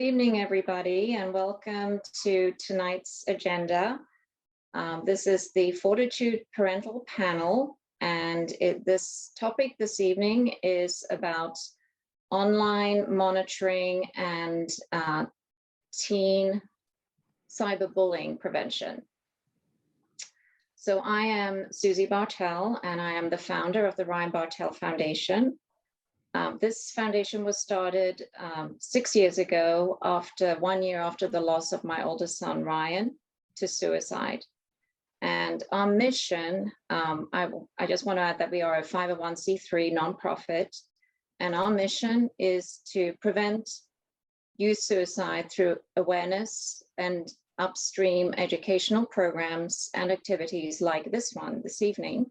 Good evening, everybody, and welcome to tonight's agenda. This is the Fortitude Parental Panel, and this topic this evening is about online monitoring and teen cyberbullying prevention. So I am Susie Bartel, and I am the founder of the Ryan Bartel Foundation. This foundation was started 6 years ago, after 1 year after the loss of my oldest son, Ryan, to suicide. And our mission, I just want to add that we are a 501c3 nonprofit, and our mission is to prevent youth suicide through awareness and upstream educational programs and activities like this one this evening,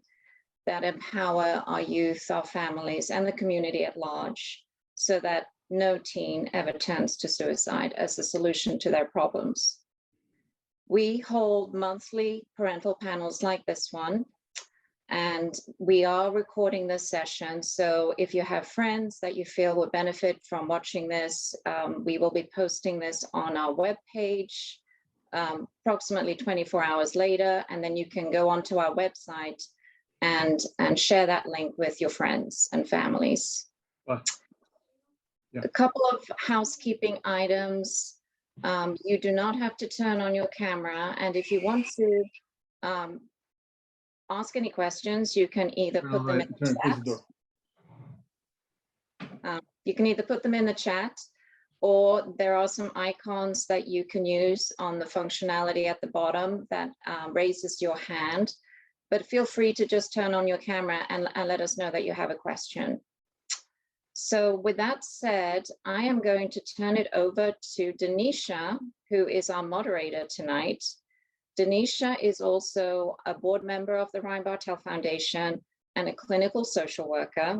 that empower our youth, our families, and the community at large, so that no teen ever turns to suicide as a solution to their problems. We hold monthly parental panels like this one, and we are recording this session. So if you have friends that you feel would benefit from watching this, we will be posting this on our webpage approximately 24 hours later, and then you can go onto our website and share that link with your friends and families. Yeah. A couple of housekeeping items. You do not have to turn on your camera, and if you want to ask any questions, you can either put them in the chat. You can either put them in the chat, or there are some icons that you can use on the functionality at the bottom that raises your hand. But feel free to just turn on your camera and let us know that you have a question. So with that said, I am going to turn it over to Denisha, who is our moderator tonight. Denisha is also a board member of the Ryan Bartel Foundation and a clinical social worker,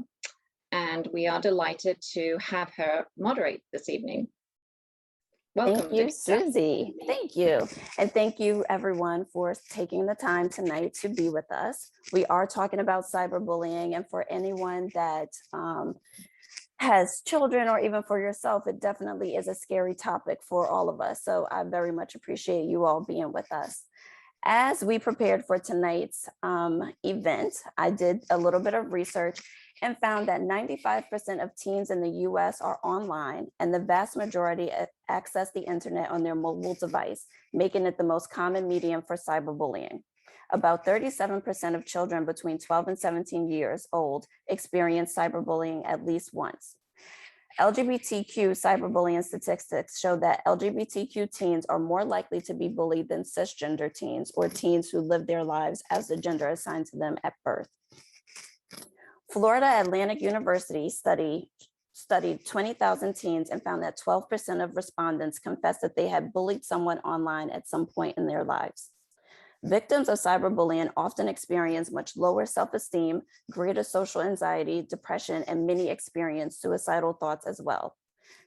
and we are delighted to have her moderate this evening. Welcome. Thank you, Susie. Thank you. And thank you, everyone, for taking the time tonight to be with us. We are talking about cyberbullying, and for anyone that has children, or even for yourself, it definitely is a scary topic for all of us. So I very much appreciate you all being with us. As we prepared for tonight's event, I did a little bit of research and found that 95% of teens in the US are online, and the vast majority access the internet on their mobile device, making it the most common medium for cyberbullying. About 37% of children between 12 and 17 years old experience cyberbullying at least once. LGBTQ cyberbullying statistics show that LGBTQ teens are more likely to be bullied than cisgender teens, or teens who live their lives as the gender assigned to them at birth. Florida Atlantic University studied 20,000 teens and found that 12% of respondents confessed that they had bullied someone online at some point in their lives. Victims of cyberbullying often experience much lower self-esteem, greater social anxiety, depression, and many experience suicidal thoughts as well.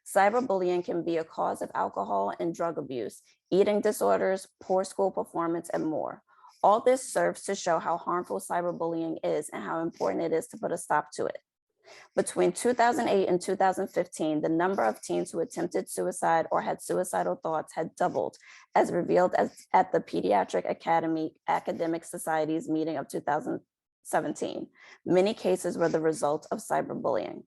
Cyberbullying can be a cause of alcohol and drug abuse, eating disorders, poor school performance, and more. All this serves to show how harmful cyberbullying is and how important it is to put a stop to it. Between 2008 and 2015, the number of teens who attempted suicide or had suicidal thoughts had doubled, as revealed at the Pediatric Academic Society's meeting of 2017. Many cases were the result of cyberbullying.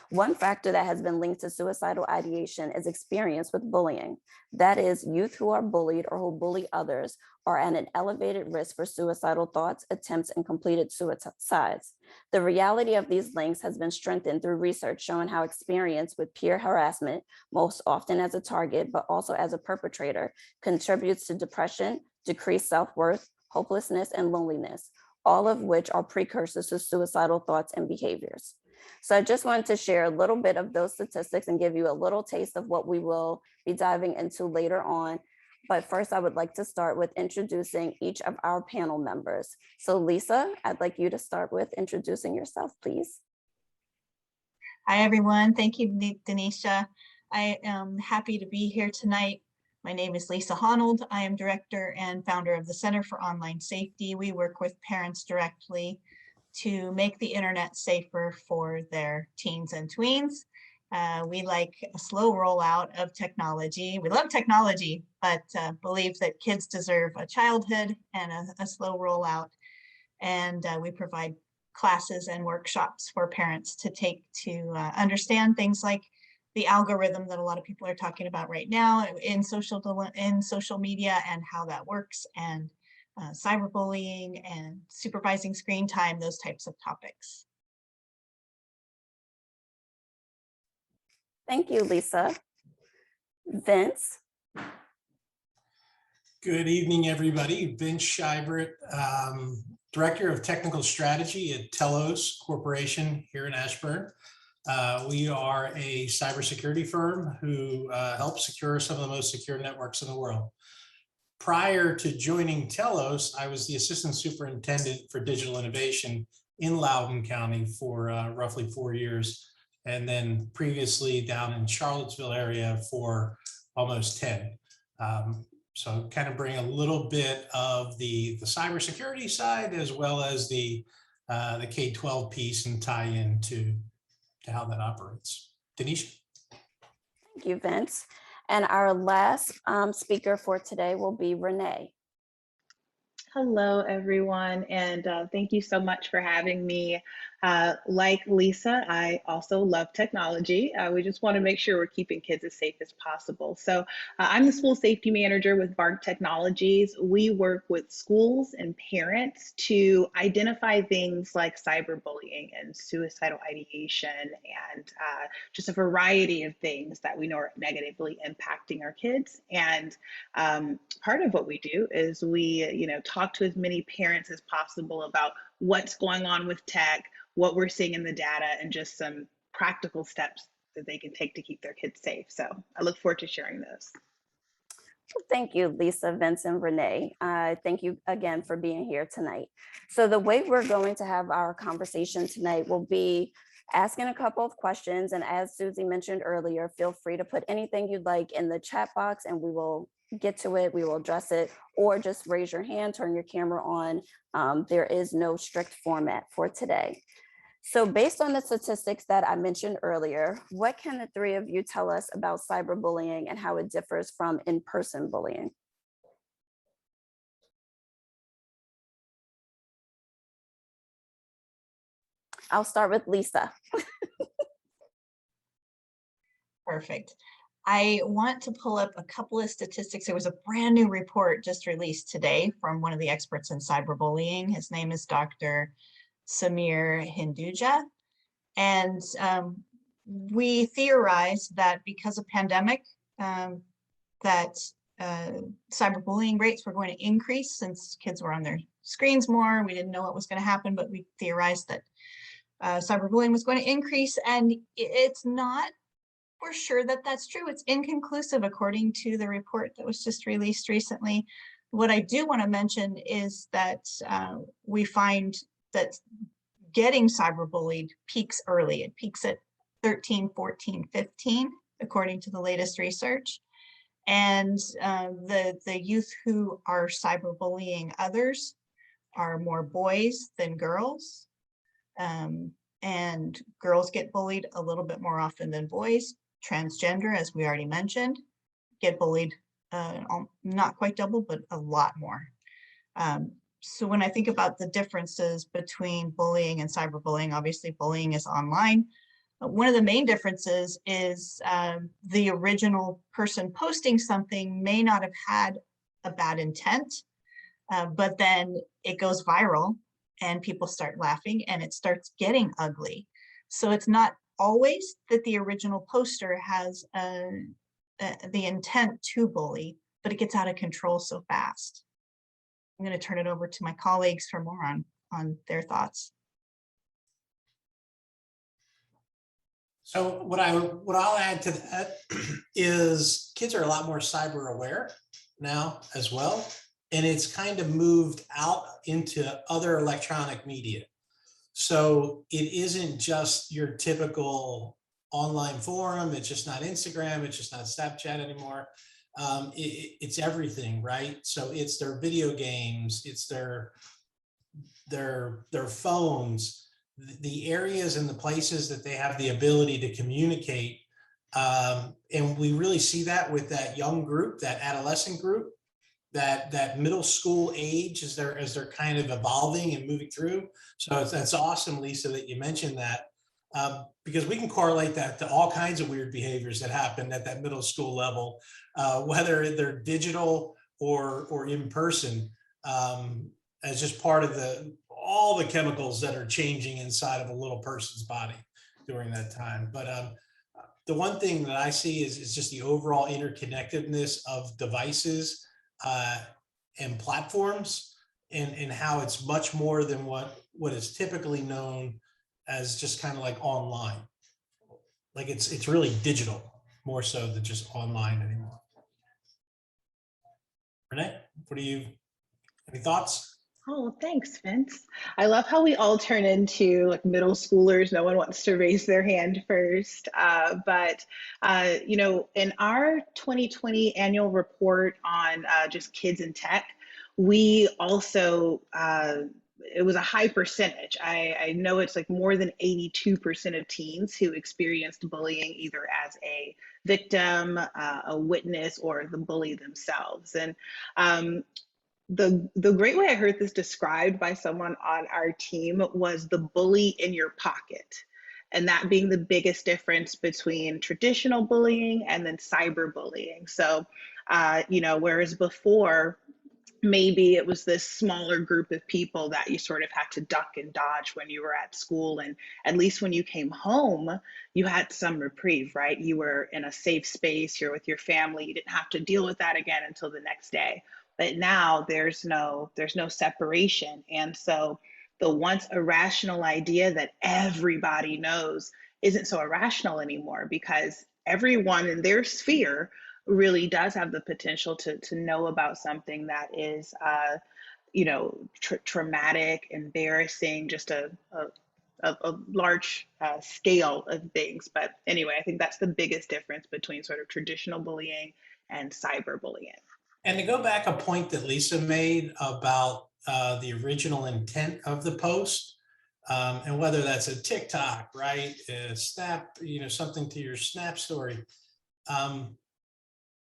One factor that has been linked to suicidal ideation is experience with bullying. That is, youth who are bullied or who bully others are at an elevated risk for suicidal thoughts, attempts, and completed suicides. The reality of these links has been strengthened through research showing how experience with peer harassment, most often as a target, but also as a perpetrator, contributes to depression, decreased self-worth, hopelessness, and loneliness, all of which are precursors to suicidal thoughts and behaviors. So I just wanted to share a little bit of those statistics and give you a little taste of what we will be diving into later on. But first, I would like to start with introducing each of our panel members. So Lisa, I'd like you to start with introducing yourself, please. Hi, everyone. Thank you, Denisha. I am happy to be here tonight. My name is Lisa Honnold. I am director and founder of the Center for Online Safety. We work with parents directly to make the internet safer for their teens and tweens. We like a slow rollout of technology. We love technology, but believe that kids deserve a childhood and a slow rollout. And we provide classes and workshops for parents to take to understand things like the algorithm that a lot of people are talking about right now in social media and how that works, and cyberbullying and supervising screen time, those types of topics. Thank you, Lisa. Vince? Good evening, everybody. Vince Shybert, Director of Technical Strategy at Telos Corporation here in Ashburn. We are a cybersecurity firm who helps secure some of the most secure networks in the world. Prior to joining Telos, I was the Assistant Superintendent for Digital Innovation in Loudoun County for roughly 4 years, and then previously down in Charlottesville area for almost 10. So kind of bring a little bit of the cybersecurity side as well as the K-12 piece and tie in to how that operates. Denise? Thank you, Vince. And our last speaker for today will be Renee. Hello, everyone, and thank you so much for having me. Like Lisa, I also love technology. We just want to make sure we're keeping kids as safe as possible. So I'm the school safety manager with BARC Technologies. We work with schools and parents to identify things like cyberbullying and suicidal ideation and just a variety of things that we know are negatively impacting our kids. And part of what we do is we, talk to as many parents as possible about what's going on with tech, what we're seeing in the data, and just some practical steps that they can take to keep their kids safe. So I look forward to sharing those. Thank you, Lisa, Vince, and Renee. Thank you again for being here tonight. So the way we're going to have our conversation tonight will be asking a couple of questions. And as Susie mentioned earlier, feel free to put anything you'd like in the chat box and we will get to it, we will address it, or just raise your hand, turn your camera on. There is no strict format for today. So based on the statistics that I mentioned earlier, what can the three of you tell us about cyberbullying and how it differs from in-person bullying? I'll start with Lisa. Perfect. I want to pull up a couple of statistics. There was a brand new report just released today from one of the experts in cyberbullying. His name is Dr. Samir Hinduja. And we theorized that because of pandemic, that cyberbullying rates were going to increase since kids were on their screens more. We didn't know what was going to happen, but we theorized that cyberbullying was going to increase, and it's not for sure that that's true. It's inconclusive according to the report that was just released recently. What I do want to mention is that we find that getting cyberbullied peaks early. It peaks at 13, 14, 15, according to the latest research. And the youth who are cyberbullying others are more boys than girls. And girls get bullied a little bit more often than boys. Transgender, as we already mentioned, get bullied not quite double, but a lot more. So when I think about the differences between bullying and cyberbullying, obviously bullying is online. One of the main differences is the original person posting something may not have had a bad intent, but then it goes viral and people start laughing and it starts getting ugly. So it's not always that the original poster has the intent to bully, but it gets out of control so fast. I'm going to turn it over to my colleagues for more on their thoughts. So what I'll add to that is kids are a lot more cyber aware now as well. And it's kind of moved out into other electronic media. So it isn't just your typical online forum. It's just not Instagram. It's just not Snapchat anymore. It's everything, right? So it's their video games, it's their phones, the areas and the places that they have the ability to communicate. And we really see that with that young group, that adolescent group, that middle school age as they're kind of evolving and moving through. So that's awesome, Lisa, that you mentioned that, because we can correlate that to all kinds of weird behaviors that happen at that middle school level, whether they're digital or in person, as just part of all the chemicals that are changing inside of a little person's body during that time. But the one thing that I see is just the overall interconnectedness of devices and platforms, and how it's much more than what is typically known as just kind of like online. Like it's really digital, more so than just online anymore. Renee, any thoughts? Oh, thanks, Vince. I love how we all turn into like middle schoolers. No one wants to raise their hand first. But in our 2020 annual report on just kids in tech, we also, it was a high percentage. I know it's like more than 82% of teens who experienced bullying either as a victim, a witness, or the bully themselves. And the great way I heard this described by someone on our team was the bully in your pocket. And that being the biggest difference between traditional bullying and then cyberbullying. So, whereas before, maybe it was this smaller group of people that you sort of had to duck and dodge when you were at school. And at least when you came home, you had some reprieve, right? You were in a safe space, you're with your family, you didn't have to deal with that again until the next day. But now there's no separation. And so the once irrational idea that everybody knows isn't so irrational anymore, because everyone in their sphere really does have the potential to know about something that is, traumatic, embarrassing, just a large scale of things. But anyway, I think that's the biggest difference between sort of traditional bullying and cyberbullying. And to go back a point that Lisa made about the original intent of the post, and whether that's a TikTok, right, a Snap, something to your Snap story,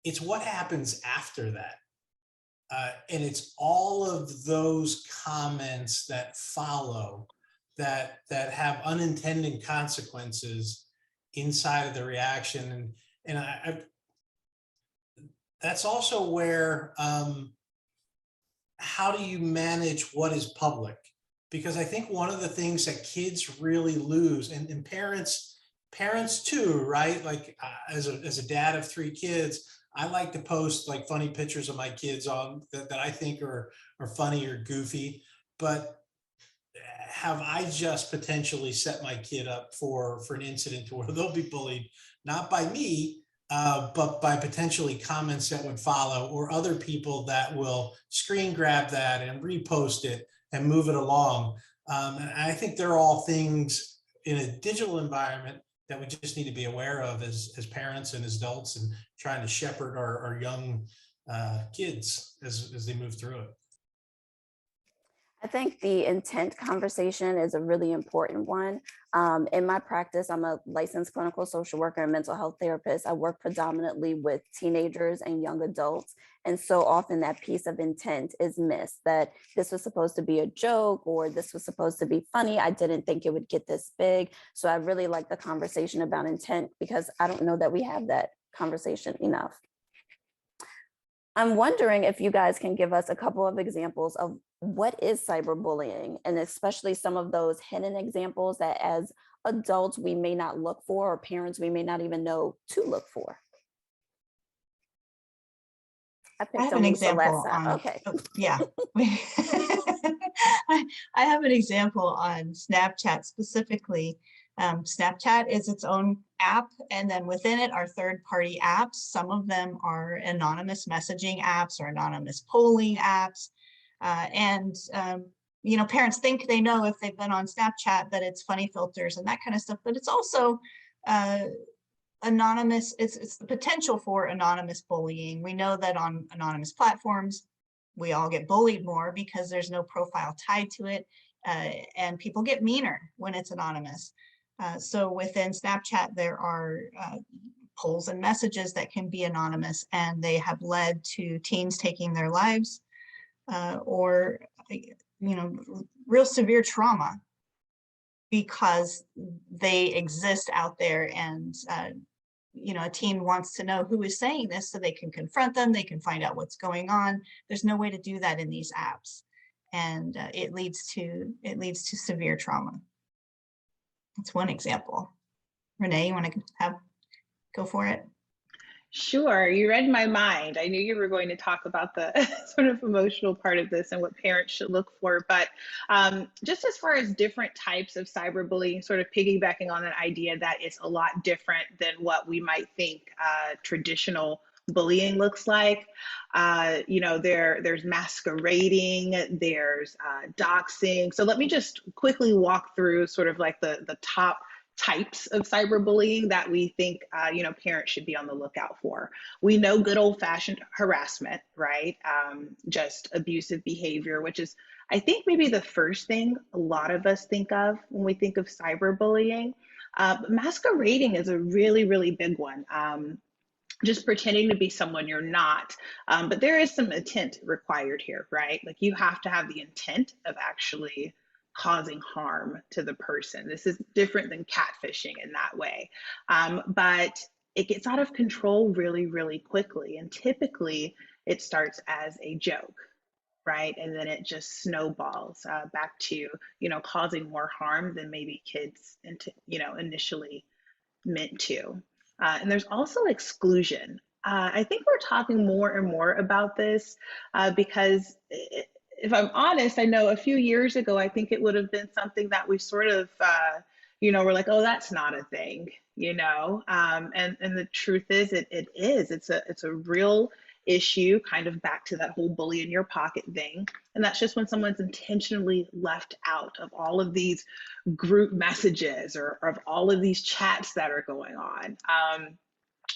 it's what happens after that. And it's all of those comments that follow that have unintended consequences inside of the reaction. And that's also where, how do you manage what is public? Because I think one of the things that kids really lose, and parents too, right? Like as a dad of 3 kids, I like to post like funny pictures of my kids on that I think are funny or goofy, but have I just potentially set my kid up for an incident where they'll be bullied, not by me, but by potentially comments that would follow, or other people that will screen grab that and repost it and move it along. And I think they're all things in a digital environment that we just need to be aware of as parents and as adults, and trying to shepherd our young kids as they move through it. I think the intent conversation is a really important one. In my practice, I'm a licensed clinical social worker and mental health therapist. I work predominantly with teenagers and young adults. And so often that piece of intent is missed, that this was supposed to be a joke, or this was supposed to be funny. I didn't think it would get this big. So I really like the conversation about intent, because I don't know that we have that conversation enough. I'm wondering if you guys can give us a couple of examples of what is cyberbullying, and especially some of those hidden examples that as adults we may not look for, or parents we may not even know to look for. I have an example on, okay. Yeah. I have an example on Snapchat specifically. Snapchat is its own app, and then within it are third-party apps. Some of them are anonymous messaging apps or anonymous polling apps. Parents think they know if they've been on Snapchat that it's funny filters and that kind of stuff, but it's also anonymous. It's the potential for anonymous bullying. We know that on anonymous platforms, we all get bullied more because there's no profile tied to it. and people get meaner when it's anonymous. So within Snapchat, there are polls and messages that can be anonymous, and they have led to teens taking their lives or, real severe trauma because they exist out there, and a teen wants to know who is saying this so they can confront them, they can find out what's going on. There's no way to do that in these apps, and it leads to severe trauma. That's one example. Renee, you want to go for it? Sure, you read my mind. I knew you were going to talk about the sort of emotional part of this and what parents should look for. But just as far as different types of cyberbullying, sort of piggybacking on an idea that it's a lot different than what we might think traditional bullying looks like. There's masquerading, there's doxing. So let me just quickly walk through sort of like the top types of cyberbullying that we think parents should be on the lookout for. We know good old-fashioned harassment, right? Just abusive behavior, which is, I think, maybe the first thing a lot of us think of when we think of cyberbullying. But masquerading is a really, really big one. Just pretending to be someone you're not. But there is some intent required here, right? Like you have to have the intent of actually causing harm to the person. This is different than catfishing in that way. But it gets out of control really, really quickly. And typically it starts as a joke, right? And then it just snowballs back to, causing more harm than maybe kids, initially meant to. And there's also exclusion. I think we're talking more and more about this because if I'm honest, I know a few years ago, I think it would have been something that we sort of, we're like, oh, that's not a thing, and the truth is, it is. It's a real issue, kind of back to that whole bully in your pocket thing. And that's just when someone's intentionally left out of all of these group messages or of all of these chats that are going on.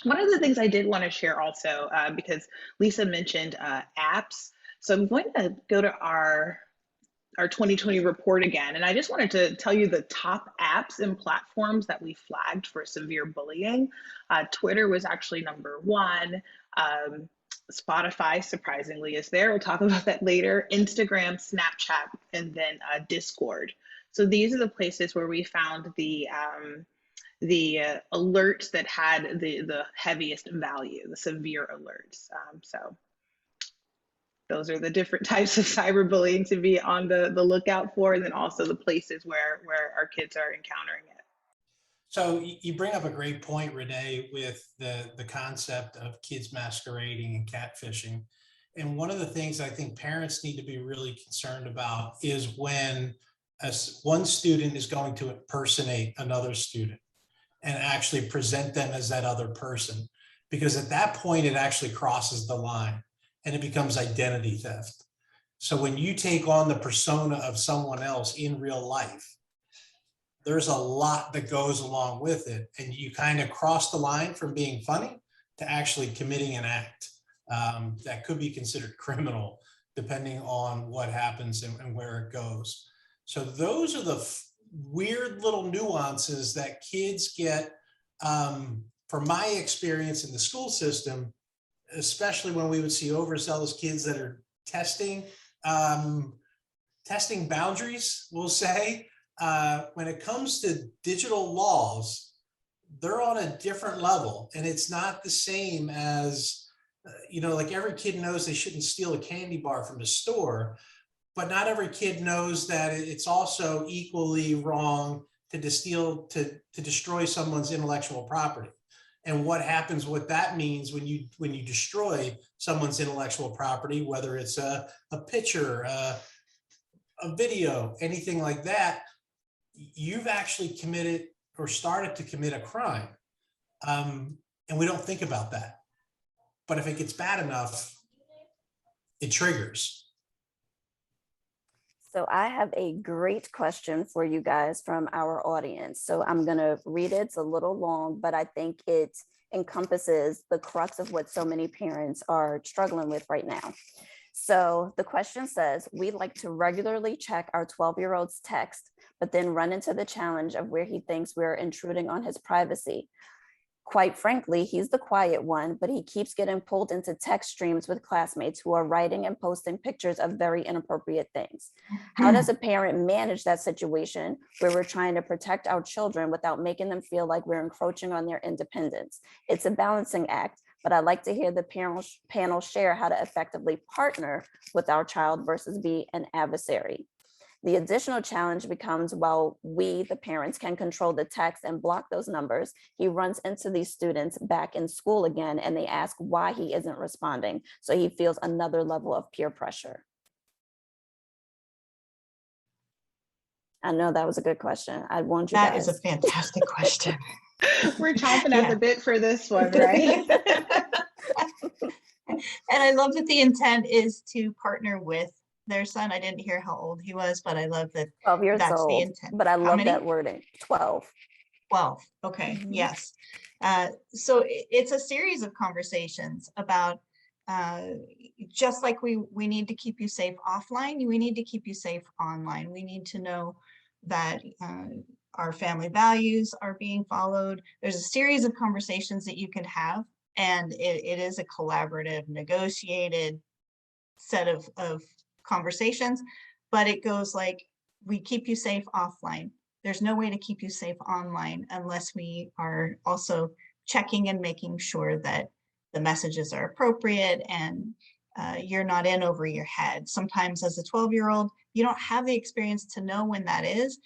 One of the things I did want to share also, because Lisa mentioned apps. So I'm going to go to our 2020 report again. And I just wanted to tell you the top apps and platforms that we flagged for severe bullying. Twitter was actually number 1. Spotify, surprisingly, is there. We'll talk about that later. Instagram, Snapchat, and then Discord. So these are the places where we found the alerts that had the heaviest value, the severe alerts. So those are the different types of cyberbullying to be on the lookout for, and then also the places where our kids are encountering it. So you bring up a great point, Renee, with the concept of kids masquerading and catfishing. And one of the things I think parents need to be really concerned about is when one student is going to impersonate another student and actually present them as that other person. Because at that point, it actually crosses the line and it becomes identity theft. So when you take on the persona of someone else in real life, there's a lot that goes along with it. And you kind of cross the line from being funny to actually committing an act that could be considered criminal, depending on what happens and where it goes. So those are the weird little nuances that kids get, from my experience in the school system, especially when we would see overzealous kids that are testing boundaries, we'll say. When it comes to digital laws, they're on a different level, and it's not the same as, like every kid knows they shouldn't steal a candy bar from the store, but not every kid knows that it's also equally wrong to destroy someone's intellectual property. And what happens, what that means when you destroy someone's intellectual property, whether it's a picture, a video, anything like that, you've actually committed or started to commit a crime. And we don't think about that. But if it gets bad enough, it triggers. So I have a great question for you guys from our audience. So I'm going to read it. It's a little long, but I think it encompasses the crux of what so many parents are struggling with right now. So the question says, we like to regularly check our 12-year-old's text, but then run into the challenge of where he thinks we're intruding on his privacy. Quite frankly, he's the quiet one, but he keeps getting pulled into text streams with classmates who are writing and posting pictures of very inappropriate things. How does a parent manage that situation where we're trying to protect our children without making them feel like we're encroaching on their independence? It's a balancing act, but I'd like to hear the panel share how to effectively partner with our child versus be an adversary. The additional challenge becomes, while we, the parents, can control the text and block those numbers, he runs into these students back in school again, and they ask why he isn't responding. So he feels another level of peer pressure. I know that was a good question. I want you That guys. is a fantastic question. We're chomping at the bit for this one, right? And I love that the intent is to partner with their son. I didn't hear how old he was, but I love that 12 years that's old, the intent. but I How love many? that wording, 12. 12. Okay. Mhm. Yes. So it's a series of conversations about just like we need to keep you safe offline, we need to keep you safe online. We need to know that our family values are being followed. There's a series of conversations that you can have, and it is a collaborative, negotiated set of conversations, but it goes like, we keep you safe offline. There's no way to keep you safe online unless we are also checking and making sure that the messages are appropriate and you're not in over your head. Sometimes as a 12-year-old, you don't have the experience to know when that is.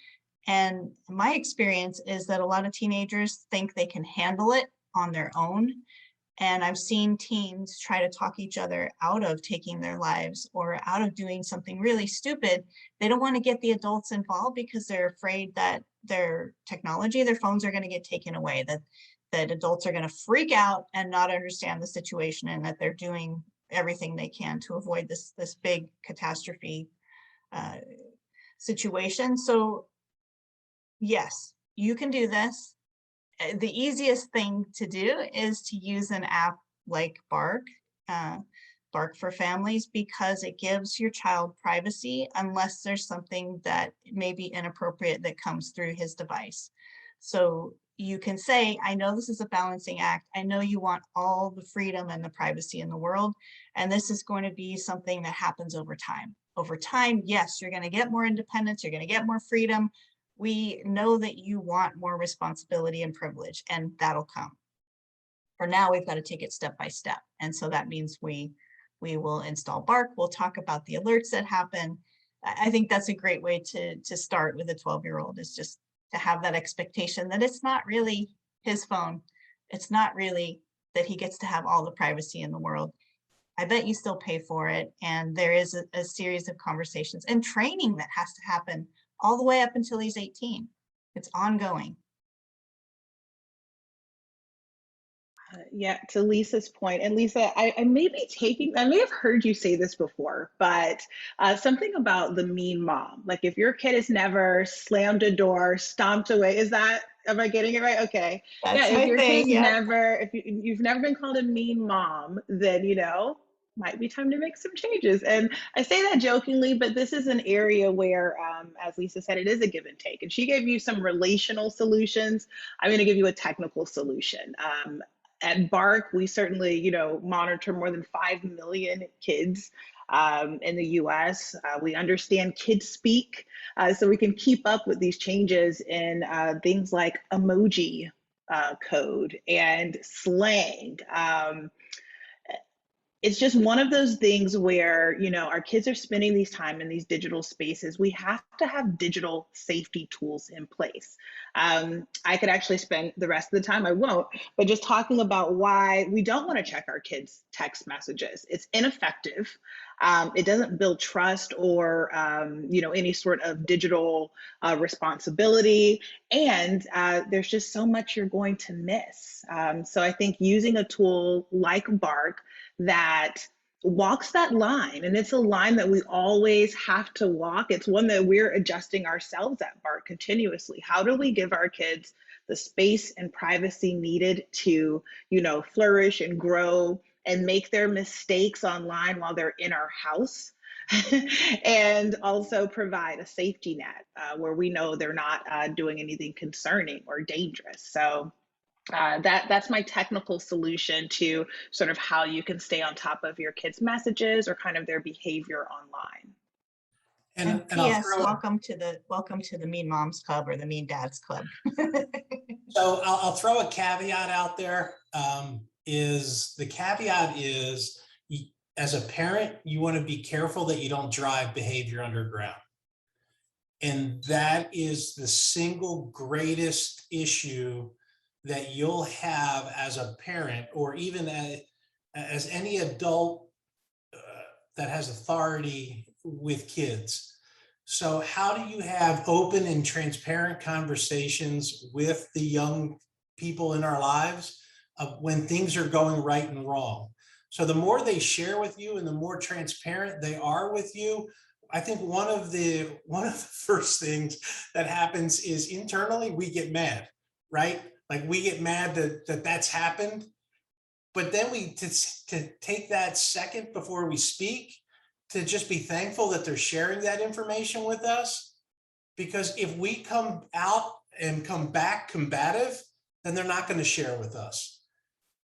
And my experience is that a lot of teenagers think they can handle it on their own. And I've seen teens try to talk each other out of taking their lives or out of doing something really stupid. They don't want to get the adults involved because they're afraid that their technology, their phones are going to get taken away, that adults are going to freak out and not understand the situation, and that they're doing everything they can to avoid this big catastrophe situation. So yes, you can do this. The easiest thing to do is to use an app like Bark, Bark for Families, because it gives your child privacy unless there's something that may be inappropriate that comes through his device. So you can say, I know this is a balancing act. I know you want all the freedom and the privacy in the world, and this is going to be something that happens over time. Over time, yes, you're going to get more independence, you're going to get more freedom. We know that you want more responsibility and privilege, and that'll come. For now, we've got to take it step by step. And so that means we will install Bark. We'll talk about the alerts that happen. I think that's a great way to start with a 12-year-old, is just to have that expectation that it's not really his phone. It's not really that he gets to have all the privacy in the world. I bet you still pay for it. And there is a series of conversations and training that has to happen all the way up until he's 18. It's ongoing. Yeah, to Lisa's point, and Lisa, I may have heard you say this before, but something about the mean mom. Like, if your kid has never slammed a door, stomped away, am I getting it right? Okay. That's Yeah, my if your thing, kid's yeah. if you've never been called a mean mom, then, might be time to make some changes. And I say that jokingly, but this is an area where, as Lisa said, it is a give and take. And she gave you some relational solutions. I'm going to give you a technical solution. At Bark, we certainly, monitor more than 5 million kids in the US. We understand kids speak, so we can keep up with these changes in things like emoji code and slang. It's just one of those things where, our kids are spending these time in these digital spaces. We have to have digital safety tools in place. I could actually spend the rest of the time, I won't, but just talking about why we don't want to check our kids' text messages. It's ineffective. It doesn't build trust or, any sort of digital responsibility. And there's just so much you're going to miss. So I think using a tool like Bark that walks that line, and it's a line that we always have to walk. It's one that we're adjusting ourselves at Bark continuously. How do we give our kids the space and privacy needed to, flourish and grow and make their mistakes online while they're in our house. And also provide a safety net where we know they're not doing anything concerning or dangerous. So that's my technical solution to sort of how you can stay on top of your kids' messages or kind of their behavior online. And I'll P.S. throw, welcome to the Mean Moms Club or the Mean Dads Club. so I'll throw a caveat out there. The caveat is, as a parent, you want to be careful that you don't drive behavior underground. And that is the single greatest issue that you'll have as a parent, or even as any adult that has authority with kids. So how do you have open and transparent conversations with the young people in our lives when things are going right and wrong? So the more they share with you and the more transparent they are with you, I think one of the first things that happens is internally we get mad, right? Like we get mad that that's happened, but then to take that second before we speak to just be thankful that they're sharing that information with us. Because if we come out and come back combative, then they're not going to share with us.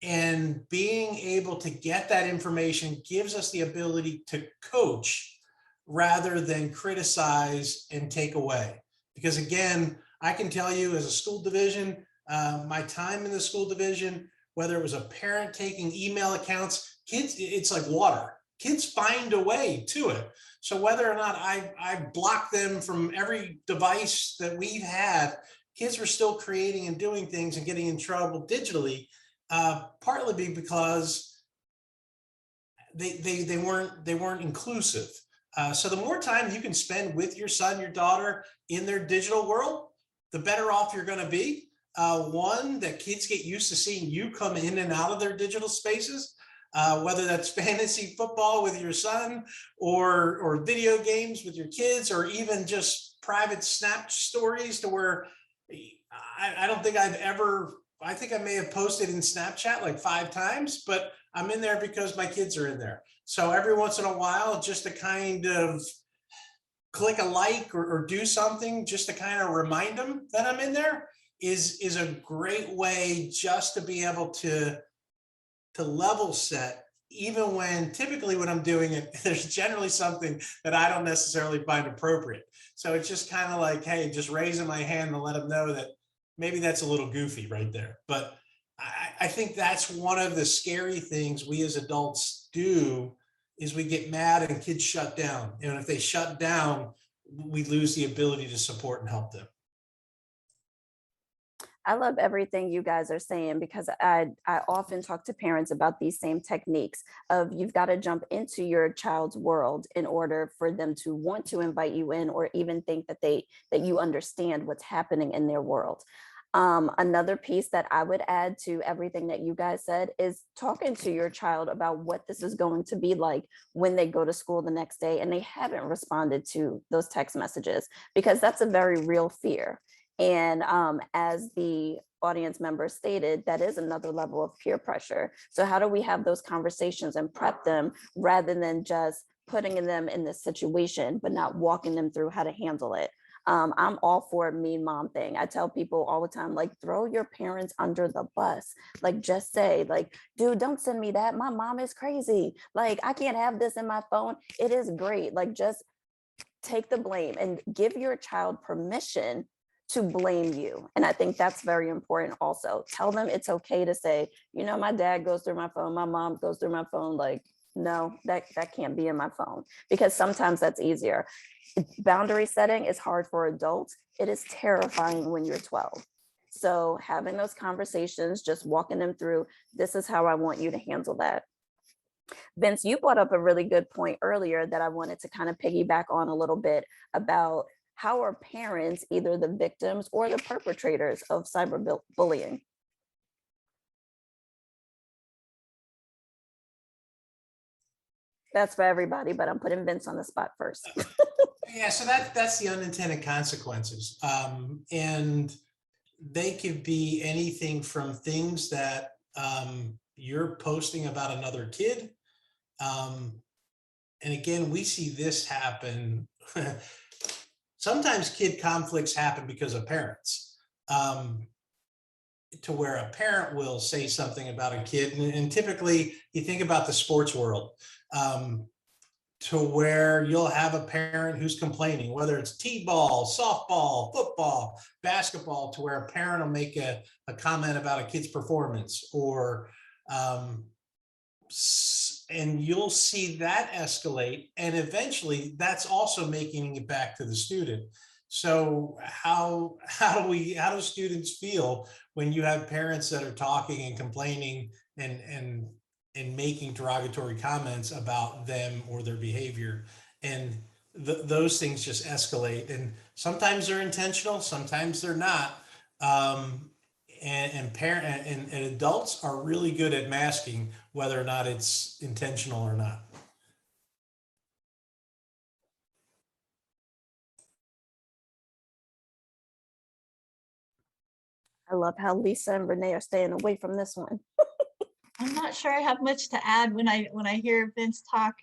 And being able to get that information gives us the ability to coach rather than criticize and take away. Because again, I can tell you as a school division, my time in the school division, whether it was a parent taking email accounts, kids, it's like water. Kids find a way to it. So whether or not I block them from every device that we've had, kids were still creating and doing things and getting in trouble digitally, partly because they weren't inclusive. So the more time you can spend with your son, your daughter in their digital world, the better off you're going to be. One, that kids get used to seeing you come in and out of their digital spaces, whether that's fantasy football with your son or video games with your kids, or even just private Snap stories to where I don't think I think I may have posted in Snapchat like 5 times, but I'm in there because my kids are in there. So every once in a while, just to kind of click a like or do something just to kind of remind them that I'm in there is a great way just to be able to level set, even when typically when I'm doing it, there's generally something that I don't necessarily find appropriate. So it's just kind of like, hey, just raising my hand to let them know that maybe that's a little goofy right there. But I think that's one of the scary things we as adults do is we get mad and kids shut down. And if they shut down, we lose the ability to support and help them. I love everything you guys are saying, because I often talk to parents about these same techniques of you've got to jump into your child's world in order for them to want to invite you in, or even think that you understand what's happening in their world. Another piece that I would add to everything that you guys said is talking to your child about what this is going to be like when they go to school the next day and they haven't responded to those text messages, because that's a very real fear. And as the audience member stated, that is another level of peer pressure. So how do we have those conversations and prep them rather than just putting them in this situation, but not walking them through how to handle it? I'm all for a mean mom thing. I tell people all the time, like, throw your parents under the bus. Like, just say, like, dude, don't send me that. My mom is crazy. Like, I can't have this in my phone. It is great. Like, just take the blame and give your child permission to blame you. And I think that's very important also. Tell them it's okay to say, you know, my dad goes through my phone, my mom goes through my phone. Like, no, that can't be in my phone, because sometimes that's easier. Boundary setting is hard for adults. It is terrifying when you're 12. So having those conversations, just walking them through, this is how I want you to handle that. Vince, you brought up a really good point earlier that I wanted to kind of piggyback on a little bit about how are parents either the victims or the perpetrators of cyberbullying? That's for everybody, but I'm putting Vince on the spot first. Yeah, so that's the unintended consequences. And they could be anything from things that you're posting about another kid. And again, we see this happen. Sometimes kid conflicts happen because of parents, to where a parent will say something about a kid. And typically you think about the sports world, to where you'll have a parent who's complaining, whether it's t-ball, softball, football, basketball, to where a parent will make a comment about a kid's performance, or and you'll see that escalate, and eventually that's also making it back to the student. So how do students feel when you have parents that are talking and complaining and making derogatory comments about them or their behavior? And those things just escalate, and sometimes they're intentional, sometimes they're not. And adults are really good at masking whether or not it's intentional or not. I love how Lisa and Renee are staying away from this one. I'm not sure I have much to add when I hear Vince talk.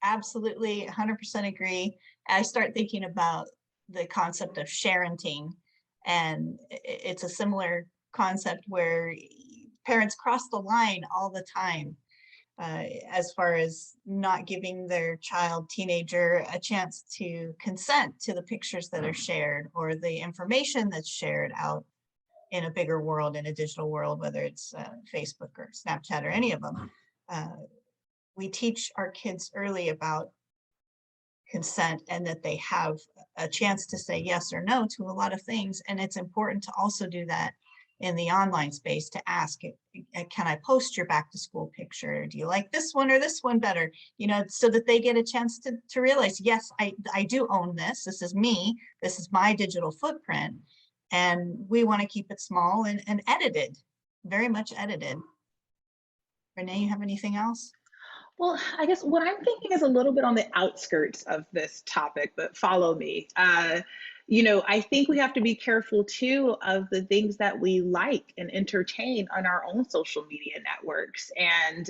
Absolutely 100% agree. I start thinking about the concept of sharenting, and it's a similar concept where parents cross the line all the time, as far as not giving their child, teenager, a chance to consent to the pictures that are shared or the information that's shared out in a bigger world, in a digital world, whether it's Facebook or Snapchat or any of them. We teach our kids early about consent, and that they have a chance to say yes or no to a lot of things. And it's important to also do that in the online space, to ask, can I post your back to school picture? Do you like this one or this one better? You know, so that they get a chance to realize, yes, I do own this. This is me. This is my digital footprint. And we want to keep it small and edited, very much edited. Renee, you have anything else? Well, I guess what I'm thinking is a little bit on the outskirts of this topic, but follow me. I think we have to be careful too of the things that we like and entertain on our own social media networks, and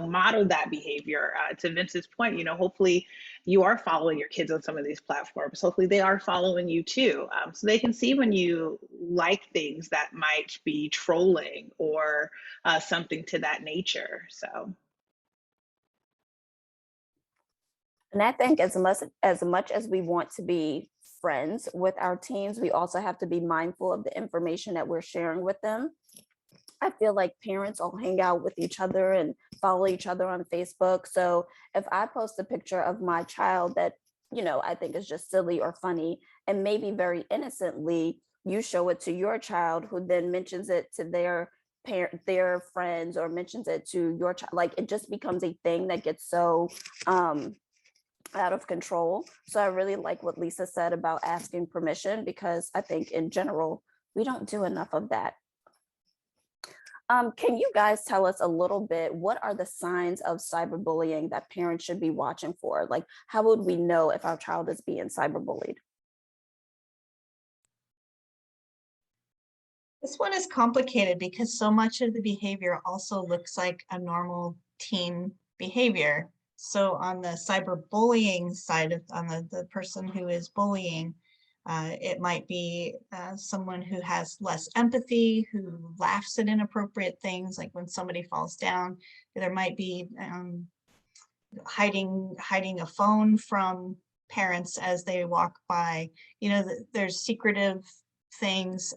model that behavior. To Vince's point, hopefully you are following your kids on some of these platforms. Hopefully they are following you too, so they can see when you like things that might be trolling or something to that nature. So. And I think as much as we want to be friends with our teens, we also have to be mindful of the information that we're sharing with them. I feel like parents all hang out with each other and follow each other on Facebook. So if I post a picture of my child that, I think is just silly or funny, and maybe very innocently, you show it to your child, who then mentions it to their friends, or mentions it to your child, like it just becomes a thing that gets so out of control. So I really like what Lisa said about asking permission, because I think in general, we don't do enough of that. Can you guys tell us a little bit, what are the signs of cyberbullying that parents should be watching for? Like, how would we know if our child is being cyberbullied? This one is complicated because so much of the behavior also looks like a normal teen behavior. So on the cyberbullying side, on the person who is bullying, it might be someone who has less empathy, who laughs at inappropriate things, like when somebody falls down. There might be hiding a phone from parents as they walk by. There's secretive things.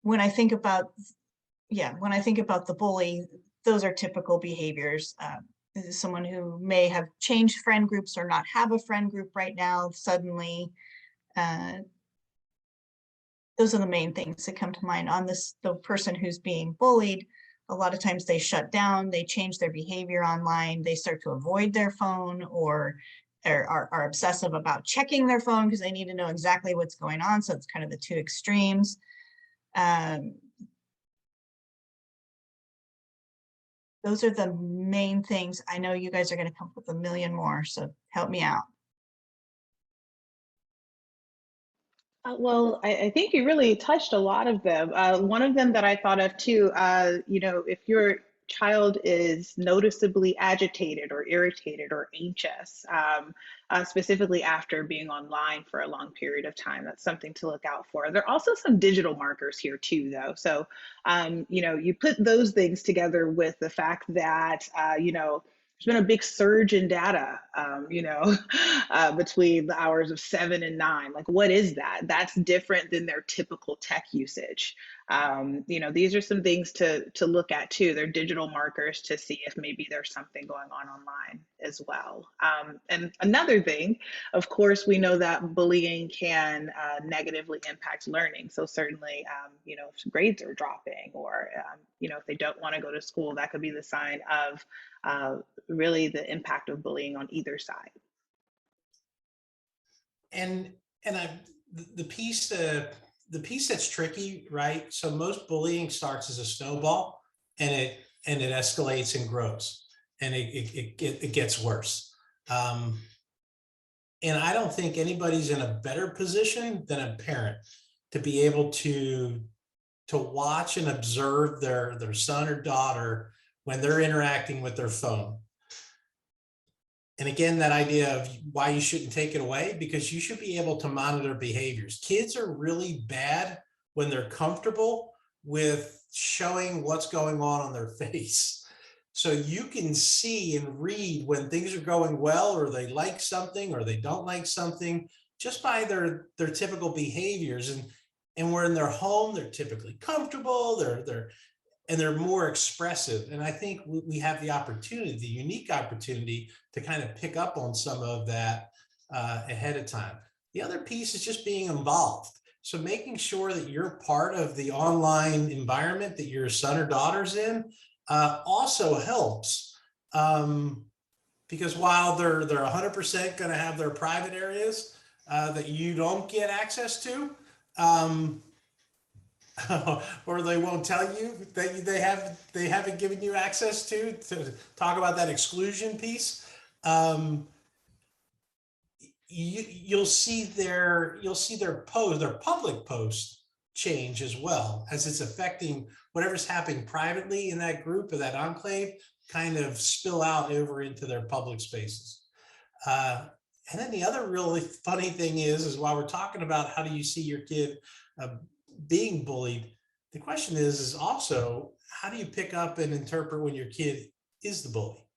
When I think about the bully, those are typical behaviors. Someone who may have changed friend groups or not have a friend group right now, suddenly. Those are the main things that come to mind. On the person who's being bullied, a lot of times they shut down, they change their behavior online, they start to avoid their phone, or are obsessive about checking their phone because they need to know exactly what's going on. So it's kind of the two extremes. Those are the main things. I know you guys are going to come up with a million more, so help me out. Well, I think you really touched a lot of them. One of them that I thought of too, if your child is noticeably agitated or irritated or anxious, specifically after being online for a long period of time, that's something to look out for. There are also some digital markers here too, though. So, you put those things together with the fact that, there's been a big surge in data, between the hours of 7 and 9. Like, what is that? That's different than their typical tech usage. These are some things to look at too. They're digital markers to see if maybe there's something going on online as well. And another thing, of course, we know that bullying can negatively impact learning. So certainly, if grades are dropping or, if they don't want to go to school, that could be the sign of really the impact of bullying on either side. And the piece that's tricky, right? So most bullying starts as a snowball, and it escalates and grows, and it gets worse. And I don't think anybody's in a better position than a parent to be able to watch and observe their son or daughter when they're interacting with their phone. And again, that idea of why you shouldn't take it away, because you should be able to monitor behaviors. Kids are really bad when they're comfortable with showing what's going on their face. So you can see and read when things are going well, or they like something or they don't like something, just by their typical behaviors. And when they're home, they're typically comfortable, they're more expressive. And I think we have the unique opportunity to kind of pick up on some of that ahead of time. The other piece is just being involved. So making sure that you're part of the online environment that your son or daughter's in also helps. Because while they're 100% going to have their private areas that you don't get access to, or they won't tell you that they haven't given you access to talk about that exclusion piece. You'll see their public post change as well, as it's affecting whatever's happening privately in that group or that enclave, kind of spill out over into their public spaces. And then the other really funny thing is while we're talking about how do you see your kid being bullied, the question is also, how do you pick up and interpret when your kid is the bully?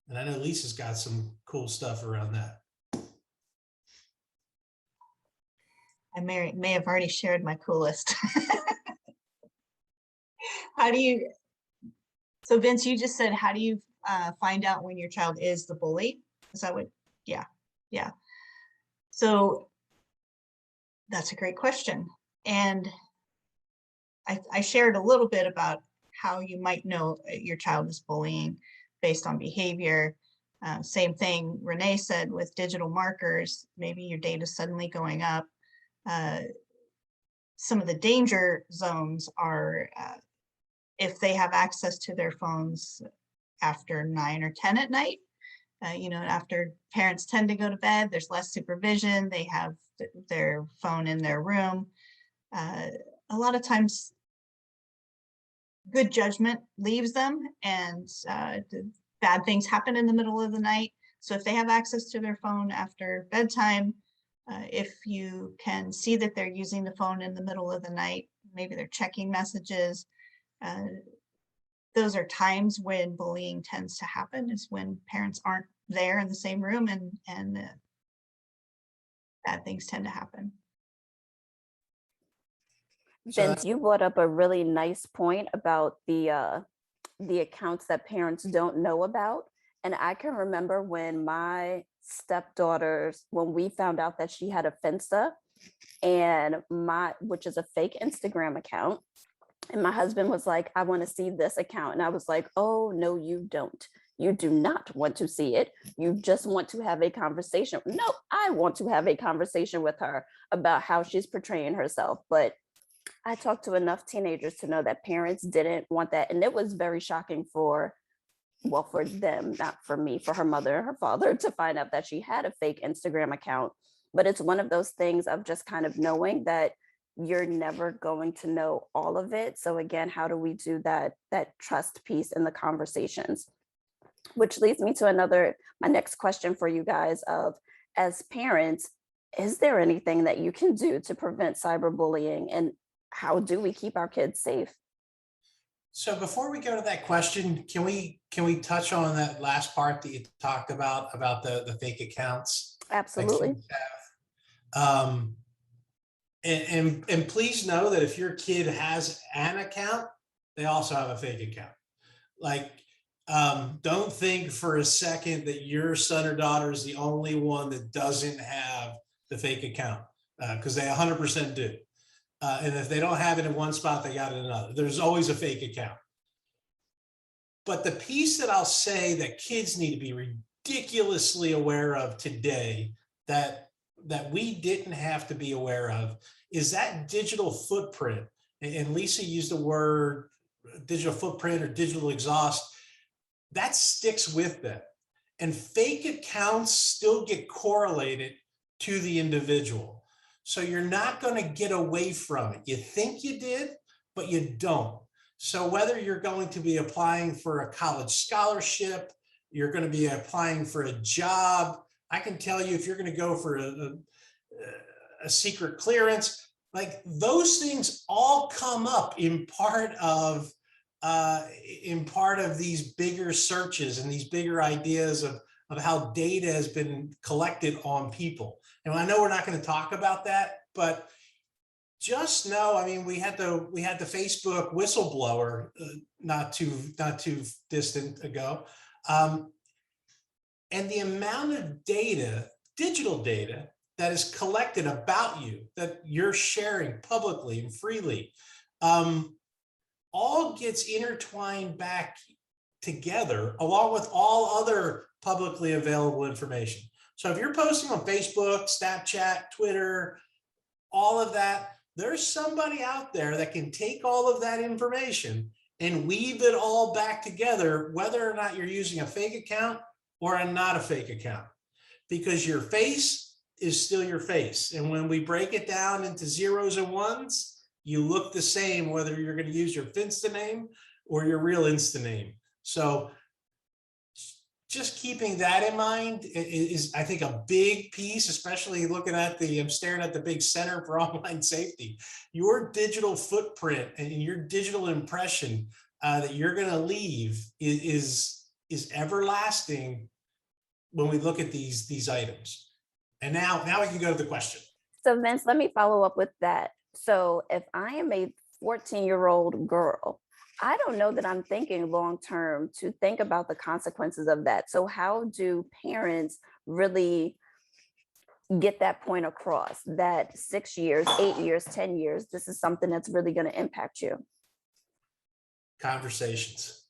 And I know Lisa's got some cool stuff around that. I may have already shared my coolest. So Vince, you just said, how do you find out when your child is the bully? Is that what? Yeah. So that's a great question. And I shared a little bit about how you might know your child is bullying based on behavior. Same thing Renee said with digital markers, maybe your data is suddenly going up. Some of the danger zones are if they have access to their phones after 9 or 10 at night. After parents tend to go to bed, there's less supervision. They have their phone in their room. A lot of times, good judgment leaves them, and bad things happen in the middle of the night. So if they have access to their phone after bedtime, if you can see that they're using the phone in the middle of the night, maybe they're checking messages, those are times when bullying tends to happen, is when parents aren't there in the same room, and bad things tend to happen. Vince, you brought up a really nice point about the accounts that parents don't know about. And I can remember when my stepdaughters, when we found out that she had a Finsta, which is a fake Instagram account. And my husband was like, I want to see this account. And I was like, oh, no, you don't. You do not want to see it. You just want to have a conversation. No, I want to have a conversation with her about how she's portraying herself. But I talked to enough teenagers to know that parents didn't want that. And it was very shocking for them, not for me, for her mother and her father, to find out that she had a fake Instagram account But it's one of those things of just kind of knowing that you're never going to know all of it. So again, how do we do that trust piece in the conversations? Which leads me to my next question for you guys of, as parents, is there anything that you can do to prevent cyberbullying, and how do we keep our kids safe? So before we go to that question, can we touch on that last part that you talked about the fake accounts that Absolutely. kids have? And please know that if your kid has an account, they also have a fake account. Like, don't think for a second that your son or daughter is the only one that doesn't have the fake account, because they 100% do. And if they don't have it in one spot, they got it in another. There's always a fake account. But the piece that I'll say that kids need to be ridiculously aware of today that we didn't have to be aware of is that digital footprint. And Lisa used the word digital footprint or digital exhaust. That sticks with them. And fake accounts still get correlated to the individual. So you're not going to get away from it. You think you did, but you don't. So whether you're going to be applying for a college scholarship, you're going to be applying for a job, I can tell you if you're going to go for a secret clearance, like those things all come up in part of these bigger searches and these bigger ideas of how data has been collected on people. And I know we're not going to talk about that, but just know, I mean, we had the Facebook whistleblower not too distant ago. And the amount of data, digital data, that is collected about you, that you're sharing publicly and freely, all gets intertwined back together along with all other publicly available information. So if you're posting on Facebook, Snapchat, Twitter, all of that, there's somebody out there that can take all of that information and weave it all back together, whether or not you're using a fake account or not a fake account, because your face is still your face. And when we break it down into zeros and ones, you look the same, whether you're going to use your Finsta name or your real Insta name. So just keeping that in mind is, I think, a big piece, especially looking at I'm staring at the big Center for Online Safety. Your digital footprint and your digital impression that you're going to leave is everlasting when we look at these items. And now we can go to the question. So Vince, let me follow up with that. So if I am a 14-year-old girl, I don't know that I'm thinking long-term to think about the consequences of that. So how do parents really get that point across that 6 years, 8 years, 10 years, this is something that's really going to impact you? Conversations.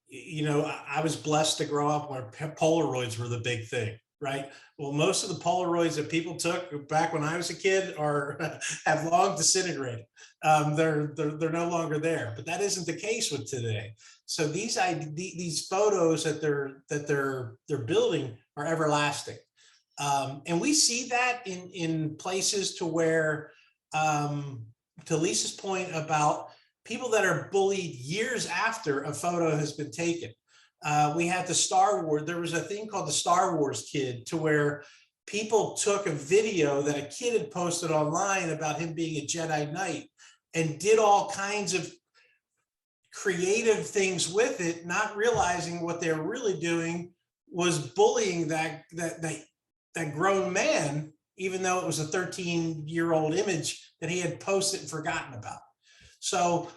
You know, I was blessed to grow up where Polaroids were the big thing, right? Well, most of the Polaroids that people took back when I was a kid have long disintegrated. They're no longer there, but that isn't the case with today. So these photos that they're building are everlasting, and we see that in places to where, to Lisa's point about people that are bullied years after a photo has been taken. We had the Star Wars, there was a thing called the Star Wars Kid, to where people took a video that a kid had posted online about him being a Jedi Knight and did all kinds of creative things with it, not realizing what they were really doing was bullying that grown man, even though it was a 13-year-old image that he had posted and forgotten about. So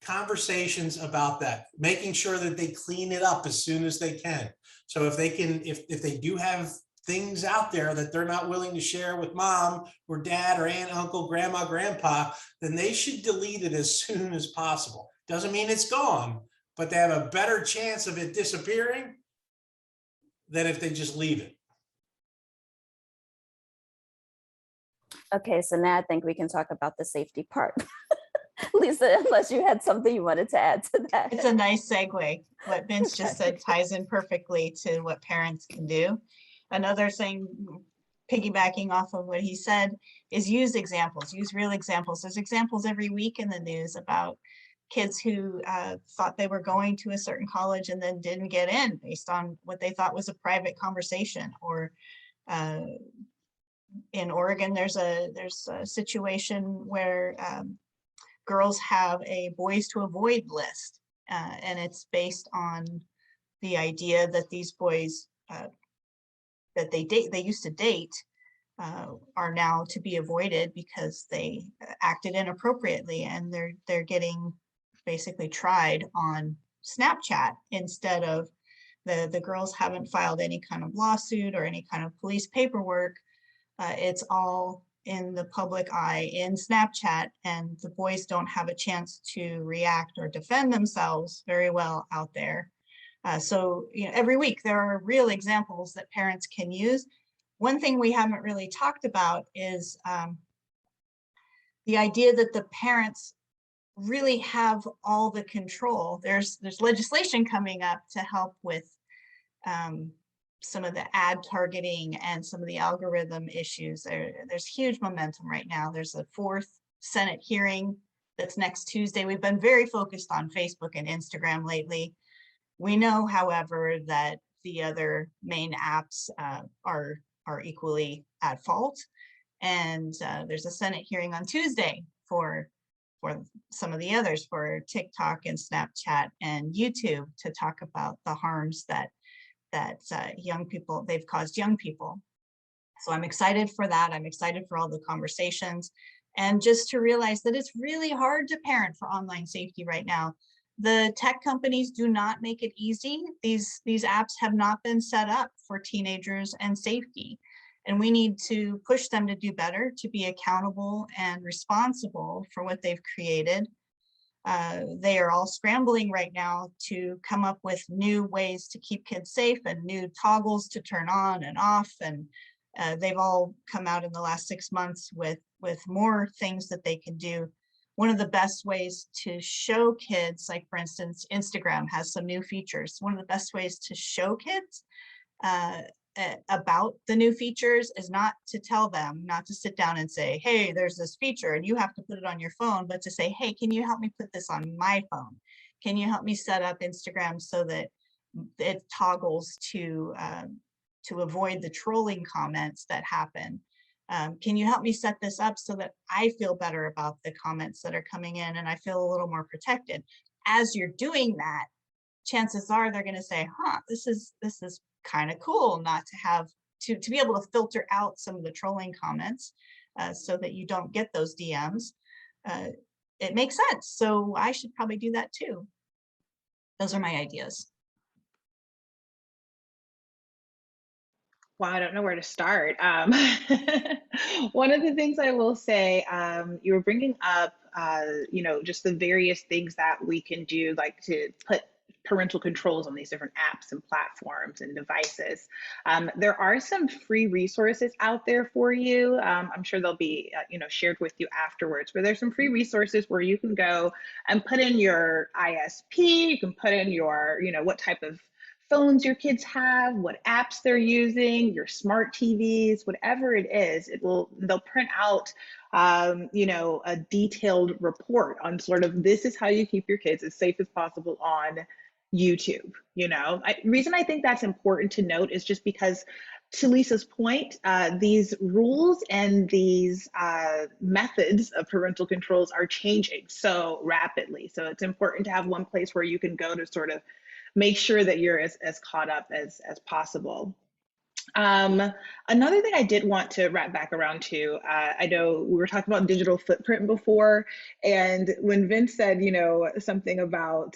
conversations about that, making sure that they clean it up as soon as they can. So if they do have things out there that they're not willing to share with mom or dad or aunt, uncle, grandma, grandpa, then they should delete it as soon as possible. Doesn't mean it's gone, but they have a better chance of it disappearing than if they just leave it. Okay, so now I think we can talk about the safety part. Lisa, unless you had something you wanted to add to that. It's a nice segue. What Vince just said ties in perfectly to what parents can do. another thing, piggybacking off of what he said, is use examples, use real examples. There's examples every week in the news about kids who thought they were going to a certain college and then didn't get in based on what they thought was a private conversation. Or in Oregon, there's a situation where girls have a boys to avoid list, and it's based on the idea that these boys that they used to date are now to be avoided because they acted inappropriately, and they're getting basically tried on Snapchat instead of the girls haven't filed any kind of lawsuit or any kind of police paperwork. It's all in the public eye in Snapchat, and the boys don't have a chance to react or defend themselves very well out there. So, every week there are real examples that parents can use. One thing we haven't really talked about is the idea that the parents really have all the control. There's legislation coming up to help with some of the ad targeting and some of the algorithm issues. There's huge momentum right now. There's a 4th Senate hearing that's next Tuesday. We've been very focused on Facebook and Instagram lately. We know, however, that the other main apps are equally at fault. And there's a Senate hearing on Tuesday for some of the others, for TikTok and Snapchat and YouTube, to talk about the harms that young people, they've caused young people. So I'm excited for that. I'm excited for all the conversations, and just to realize that it's really hard to parent for online safety right now. The tech companies do not make it easy. These apps have not been set up for teenagers and safety, and we need to push them to do better, to be accountable and responsible for what they've created. They are all scrambling right now to come up with new ways to keep kids safe and new toggles to turn on and off. And they've all come out in the last 6 months with more things that they can do. One of the best ways to show kids, like for instance, Instagram has some new features. One of the best ways to show kids about the new features is not to tell them, not to sit down and say, hey, there's this feature and you have to put it on your phone, but to say, hey, can you help me put this on my phone? Can you help me set up Instagram so that it toggles to avoid the trolling comments that happen? Can you help me set this up so that I feel better about the comments that are coming in and I feel a little more protected? As you're doing that, chances are they're going to say, this is kind of cool not to have to be able to filter out some of the trolling comments so that you don't get those DMs. It makes sense. So I should probably do that too. Those are my ideas. Wow, I don't know where to start. One of the things I will say, you were bringing up, just the various things that we can do, like to put parental controls on these different apps and platforms and devices. There are some free resources out there for you. I'm sure they'll be, shared with you afterwards, but there's some free resources where you can go and put in your ISP, you can put in your, what type of phones your kids have, what apps they're using, your smart TVs, whatever it is, they'll print out, a detailed report on sort of, this is how you keep your kids as safe as possible on YouTube. Reason I think that's important to note is just because, to Lisa's point, these rules and these methods of parental controls are changing so rapidly. So it's important to have one place where you can go to sort of make sure that you're as caught up as possible. Another thing I did want to wrap back around to, I know we were talking about digital footprint before, and when Vince said, something about,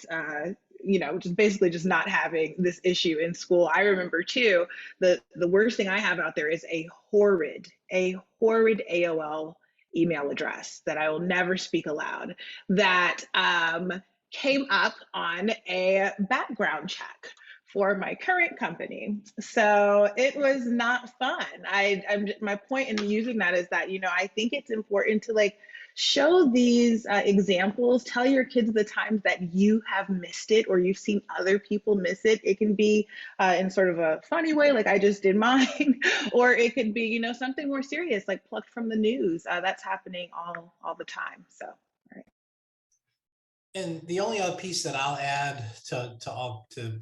just basically just not having this issue in school, I remember too, the worst thing I have out there is a horrid AOL email address that I will never speak aloud, that came up on a background check for my current company. So it was not fun. My point in using that is that, I think it's important to show these examples. Tell your kids the times that you have missed it or you've seen other people miss it. It can be in sort of a funny way, like I just did mine, or it could be, you know, something more serious, like plucked from the news. That's happening all the time. So, all right. And the only other piece that I'll add to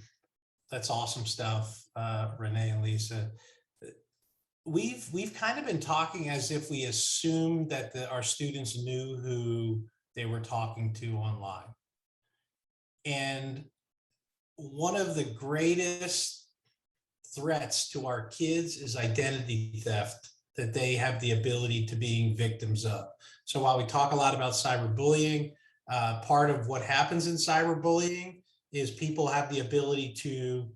that's awesome stuff, Renee and Lisa. We've kind of been talking as if we assumed that our students knew who they were talking to online. And one of the greatest threats to our kids is identity theft that they have the ability to being victims of. So while we talk a lot about cyberbullying, part of what happens in cyberbullying is people have the ability to,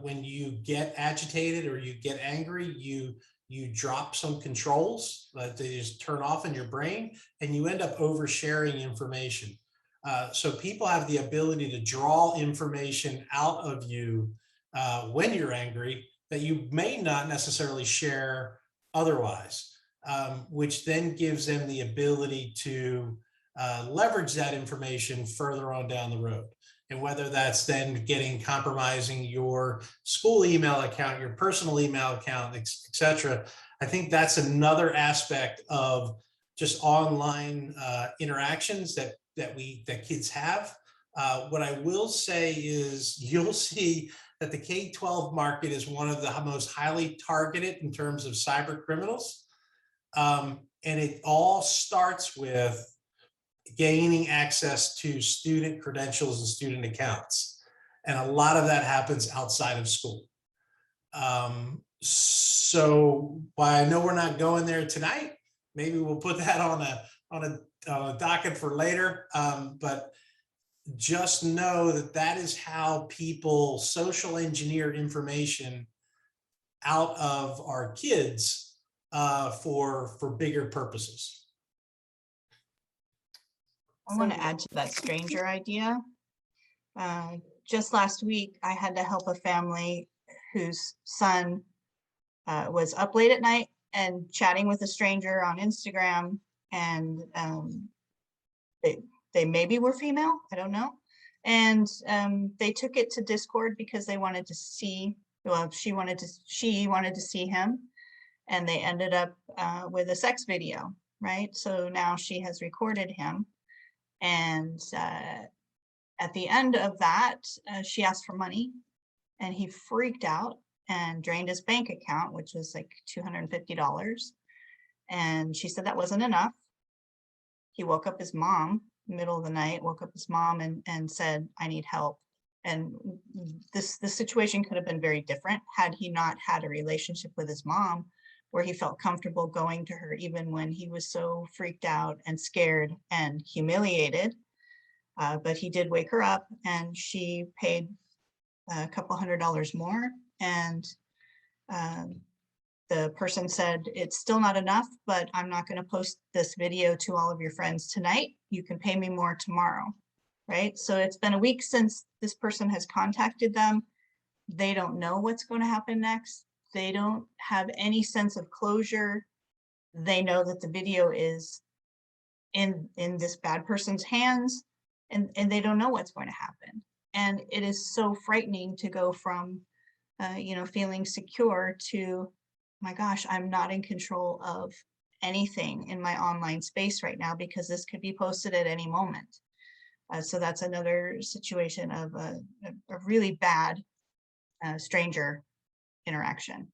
when you get agitated or you get angry, you drop some controls that they just turn off in your brain, and you end up oversharing information. So people have the ability to draw information out of you when you're angry that you may not necessarily share otherwise, which then gives them the ability to leverage that information further on down the road. And whether that's then compromising your school email account, your personal email account, et cetera. I think that's another aspect of just online interactions that kids have. What I will say is you'll see that the K-12 market is one of the most highly targeted in terms of cyber criminals. And it all starts with gaining access to student credentials and student accounts. And a lot of that happens outside of school. So while I know we're not going there tonight, maybe we'll put that on a docket for later. But just know that that is how people social engineer information out of our kids for bigger purposes. I want to add to that stranger idea. Just last week, I had to help a family whose son was up late at night and chatting with a stranger on Instagram, and they maybe were female, I don't know. And they took it to Discord because they wanted to see, well, she wanted to see him, and they ended up with a sex video, right? So now she has recorded him. And at the end of that, she asked for money, and he freaked out and drained his bank account, which was like $250. And she said that wasn't enough. He woke up his mom, middle of the night, woke up his mom and said, I need help. And this situation could have been very different had he not had a relationship with his mom where he felt comfortable going to her, even when he was so freaked out and scared and humiliated. But he did wake her up, and she paid a couple $100 more. And the person said, it's still not enough, but I'm not going to post this video to all of your friends tonight. You can pay me more tomorrow, right? So it's been a week since this person has contacted them. They don't know what's going to happen next. They don't have any sense of closure. They know that the video is in this bad person's hands, and they don't know what's going to happen. And it is so frightening to go from, feeling secure to, my gosh, I'm not in control of anything in my online space right now because this could be posted at any moment. So that's another situation of a really bad stranger interaction.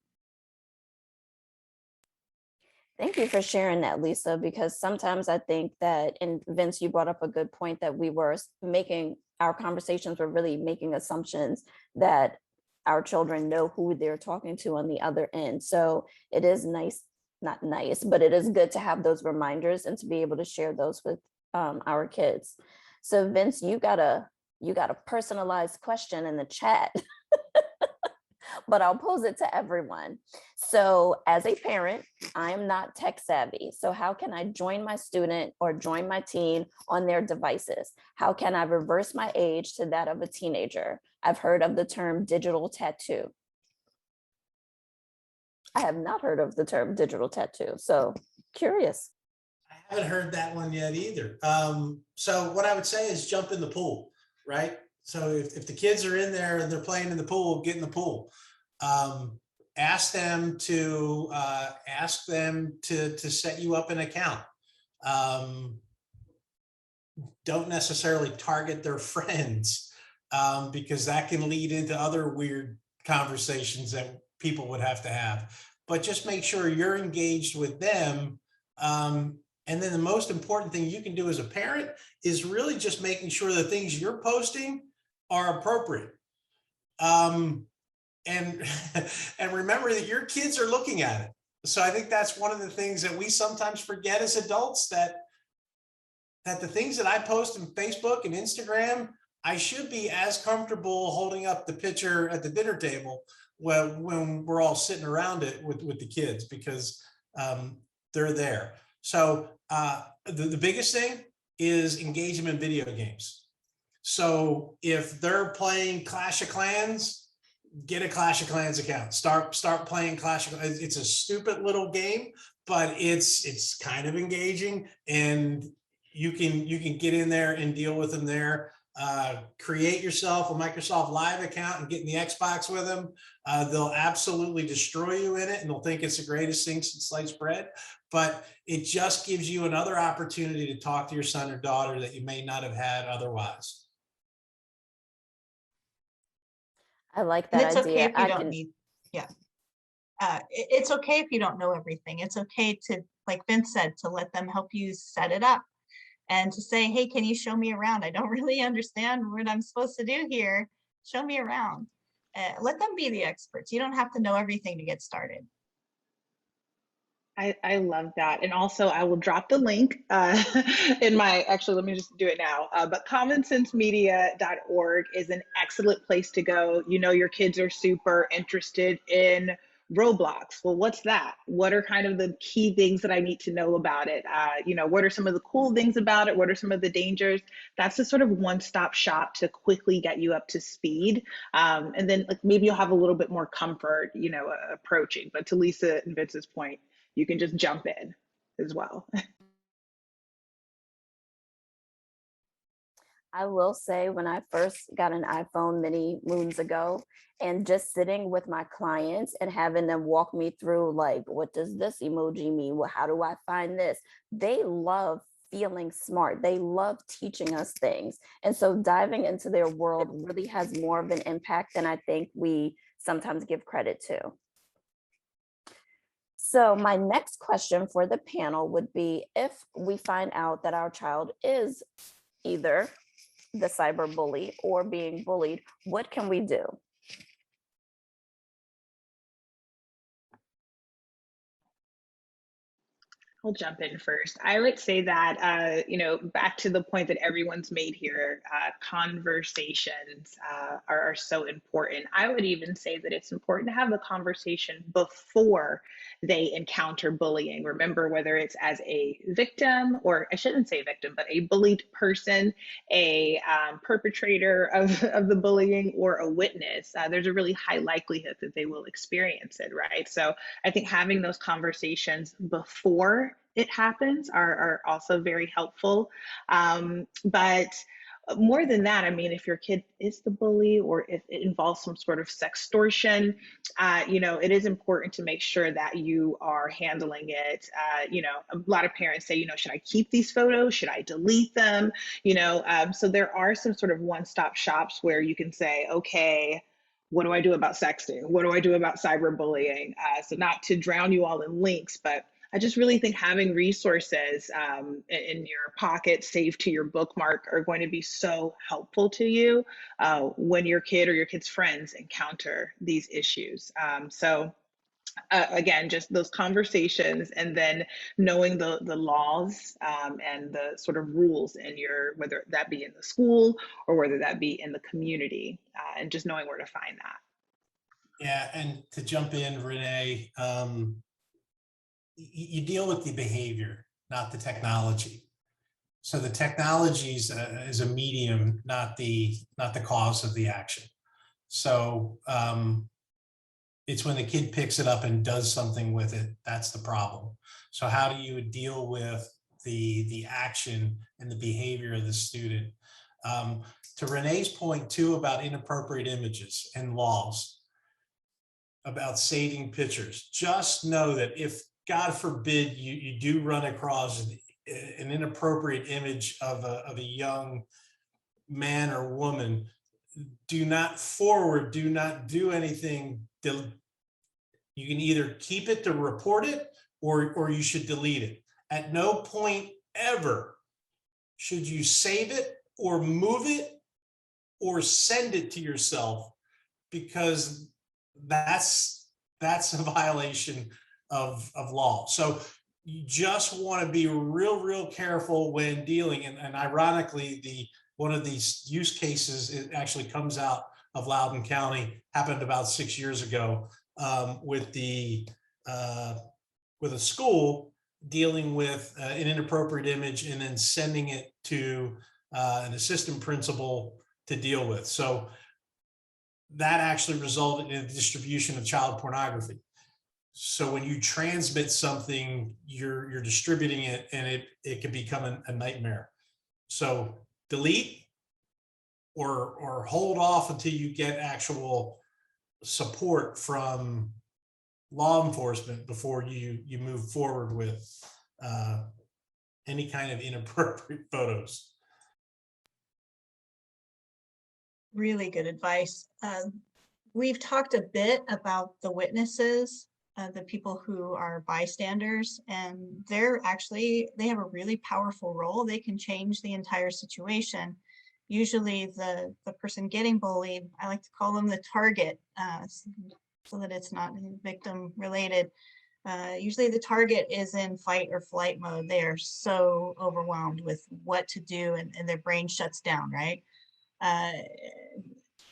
Thank you for sharing that, Lisa, because sometimes I think that, and Vince, you brought up a good point, that our conversations were really making assumptions that our children know who they're talking to on the other end. So it is nice, not nice, but it is good to have those reminders and to be able to share those with our kids. So Vince, you got a personalized question in the chat, but I'll pose it to everyone. So as a parent, I'm not tech savvy. So how can I join my student or join my teen on their devices? How can I reverse my age to that of a teenager? I've heard of the term digital tattoo. I have not heard of the term digital tattoo. So curious. I haven't heard that one yet either. So what I would say is jump in the pool, right? So if the kids are in there and they're playing in the pool, get in the pool. Ask them to set you up an account. Don't necessarily target their friends, because that can lead into other weird conversations that people would have to have. But just make sure you're engaged with them. And then the most important thing you can do as a parent is really just making sure the things you're posting are appropriate. And and remember that your kids are looking at it. So I think that's one of the things that we sometimes forget as adults, that the things that I post on Facebook and Instagram, I should be as comfortable holding up the picture at the dinner table when we're all sitting around it with the kids, because they're there. So the biggest thing is engage them in video games. So if they're playing Clash of Clans, get a Clash of Clans account. Start playing Clash of Clans. It's a stupid little game, but it's kind of engaging, and you can get in there and deal with them there. Create yourself a Microsoft Live account and get in the Xbox with them. They'll absolutely destroy you in it, and they'll think it's the greatest thing since sliced bread. But it just gives you another opportunity to talk to your son or daughter that you may not have had otherwise. I like And that it's idea. okay if you don't need, yeah. It's okay if you don't know everything. It's okay to, like Vince said, to let them help you set it up and to say, hey, can you show me around? I don't really understand what I'm supposed to do here. Show me around. Let them be the experts. You don't have to know everything to get started. I love that. And also I will drop the link in my, actually, let me just do it now. But commonsensemedia.org is an excellent place to go. You know, your kids are super interested in Roblox. Well, what's that? What are kind of the key things that I need to know about it? You know, what are some of the cool things about it? What are some of the dangers? That's the sort of one-stop shop to quickly get you up to speed. And then like, maybe you'll have a little bit more comfort, you know, approaching. But to Lisa and Vince's point, you can just jump in as well. I will say, when I first got an iPhone many moons ago, and just sitting with my clients and having them walk me through, like, what does this emoji mean? Well, how do I find this? They love feeling smart. They love teaching us things. And so diving into their world really has more of an impact than I think we sometimes give credit to. So my next question for the panel would be, if we find out that our child is either the cyber bully or being bullied, what can we do? I'll jump in first. I would say that, you know, back to the point that everyone's made here, conversations are so important. I would even say that it's important to have the conversation before they encounter bullying. Remember, whether it's as a victim, or I shouldn't say victim, but a bullied person, a perpetrator of the bullying, or a witness, there's a really high likelihood that they will experience it, right? So I think having those conversations before it happens are also very helpful. But more than that, I mean, if your kid is the bully, or if it involves some sort of sextortion, you know, it is important to make sure that you are handling it. You know, a lot of parents say, you know, should I keep these photos? Should I delete them? You know, so there are some sort of one-stop shops where you can say, okay, what do I do about sexting? What do I do about cyberbullying? So not to drown you all in links, but I just really think having resources in your pocket, saved to your bookmark, are going to be so helpful to you when your kid or your kid's friends encounter these issues. Again, just those conversations, and then knowing the laws and the sort of rules in your, whether that be in the school or whether that be in the community, and just knowing where to find that. Yeah, and to jump in, Renee, you deal with the behavior, not the technology. So the technology is a medium, not the cause of the action. So it's when the kid picks it up and does something with it, that's the problem. So how do you deal with the action and the behavior of the student. To Renee's point too about inappropriate images and laws about saving pictures, just know that if, God forbid, you do run across an inappropriate image of a young man or woman, do not forward, do not do anything. You can either keep it to report it, or you should delete it. At no point ever should you save it or move it or send it to yourself, because that's a violation of law. So you just want to be real careful when dealing. And ironically, one of these use cases, it actually comes out of Loudoun County, happened about 6 years ago, with a school dealing with an inappropriate image and then sending it to an assistant principal to deal with. So that actually resulted in a distribution of child pornography. So when you transmit something, you're distributing it, and it can become a nightmare. So delete or hold off until you get actual support from law enforcement before you move forward with any kind of inappropriate photos. Really good advice. We've talked a bit about the witnesses, the people who are bystanders, and they have a really powerful role. They can change the entire situation. Usually the person getting bullied, I like to call them the target, so that it's not victim related. Usually the target is in fight or flight mode. They are so overwhelmed with what to do, and their brain shuts down, right?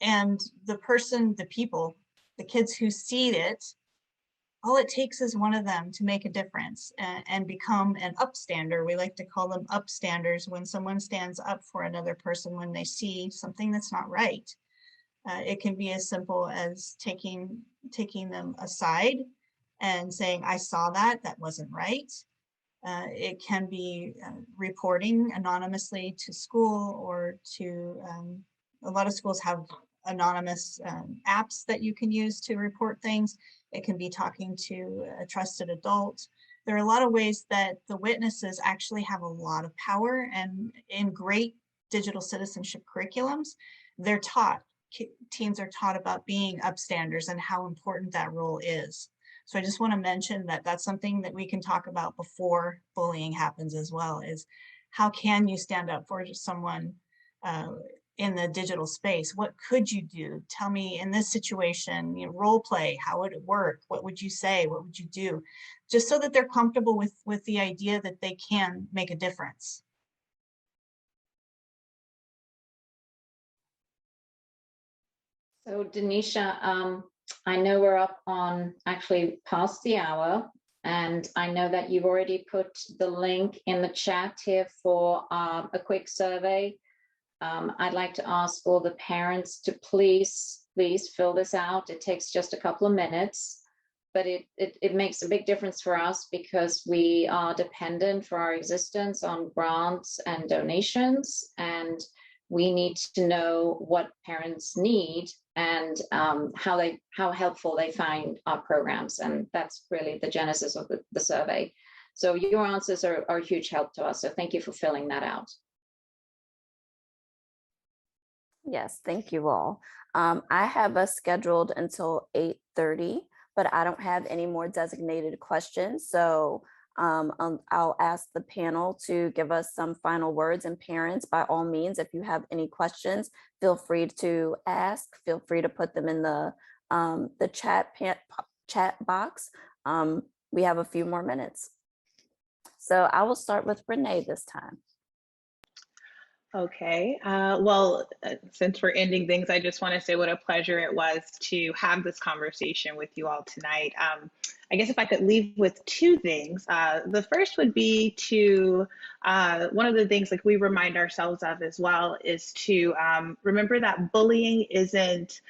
And the kids who see it, all it takes is one of them to make a difference and become an upstander. We like to call them upstanders, when someone stands up for another person when they see something that's not right. It can be as simple as taking them aside and saying, I saw that wasn't right. It can be reporting anonymously to school, or to, a lot of schools have anonymous apps that you can use to report things. It can be talking to a trusted adult. There are a lot of ways that the witnesses actually have a lot of power, and in great digital citizenship curriculums, they're taught, teens are taught about being upstanders and how important that role is. So I just want to mention that that's something that we can talk about before bullying happens as well, is how can you stand up for someone in the digital space? What could you do? Tell me, in this situation, role play, how would it work? What would you say? What would you do? Just so that they're comfortable with the idea that they can make a difference. So Denisha, I know we're up on actually past the hour, and I know that you've already put the link in the chat here for a quick survey. I'd like to ask all the parents to please fill this out. It takes just a couple of minutes, but it makes a big difference for us, because we are dependent for our existence on grants and donations, and we need to know what parents need and how helpful they find our programs. And that's really the genesis of the survey. So your answers are a huge help to us. So thank you for filling that out. Yes, thank you all. I have us scheduled until 8:30, but I don't have any more designated questions. So I'll ask the panel to give us some final words, and parents, by all means, if you have any questions, feel free to ask, feel free to put them in the chat box. We have a few more minutes. So I will start with Renee this time. Okay, well, since we're ending things, I just want to say what a pleasure it was to have this conversation with you all tonight. I guess if I could leave with two things, the first would be to, one of the things like we remind ourselves of as well is to remember that bullying isn't,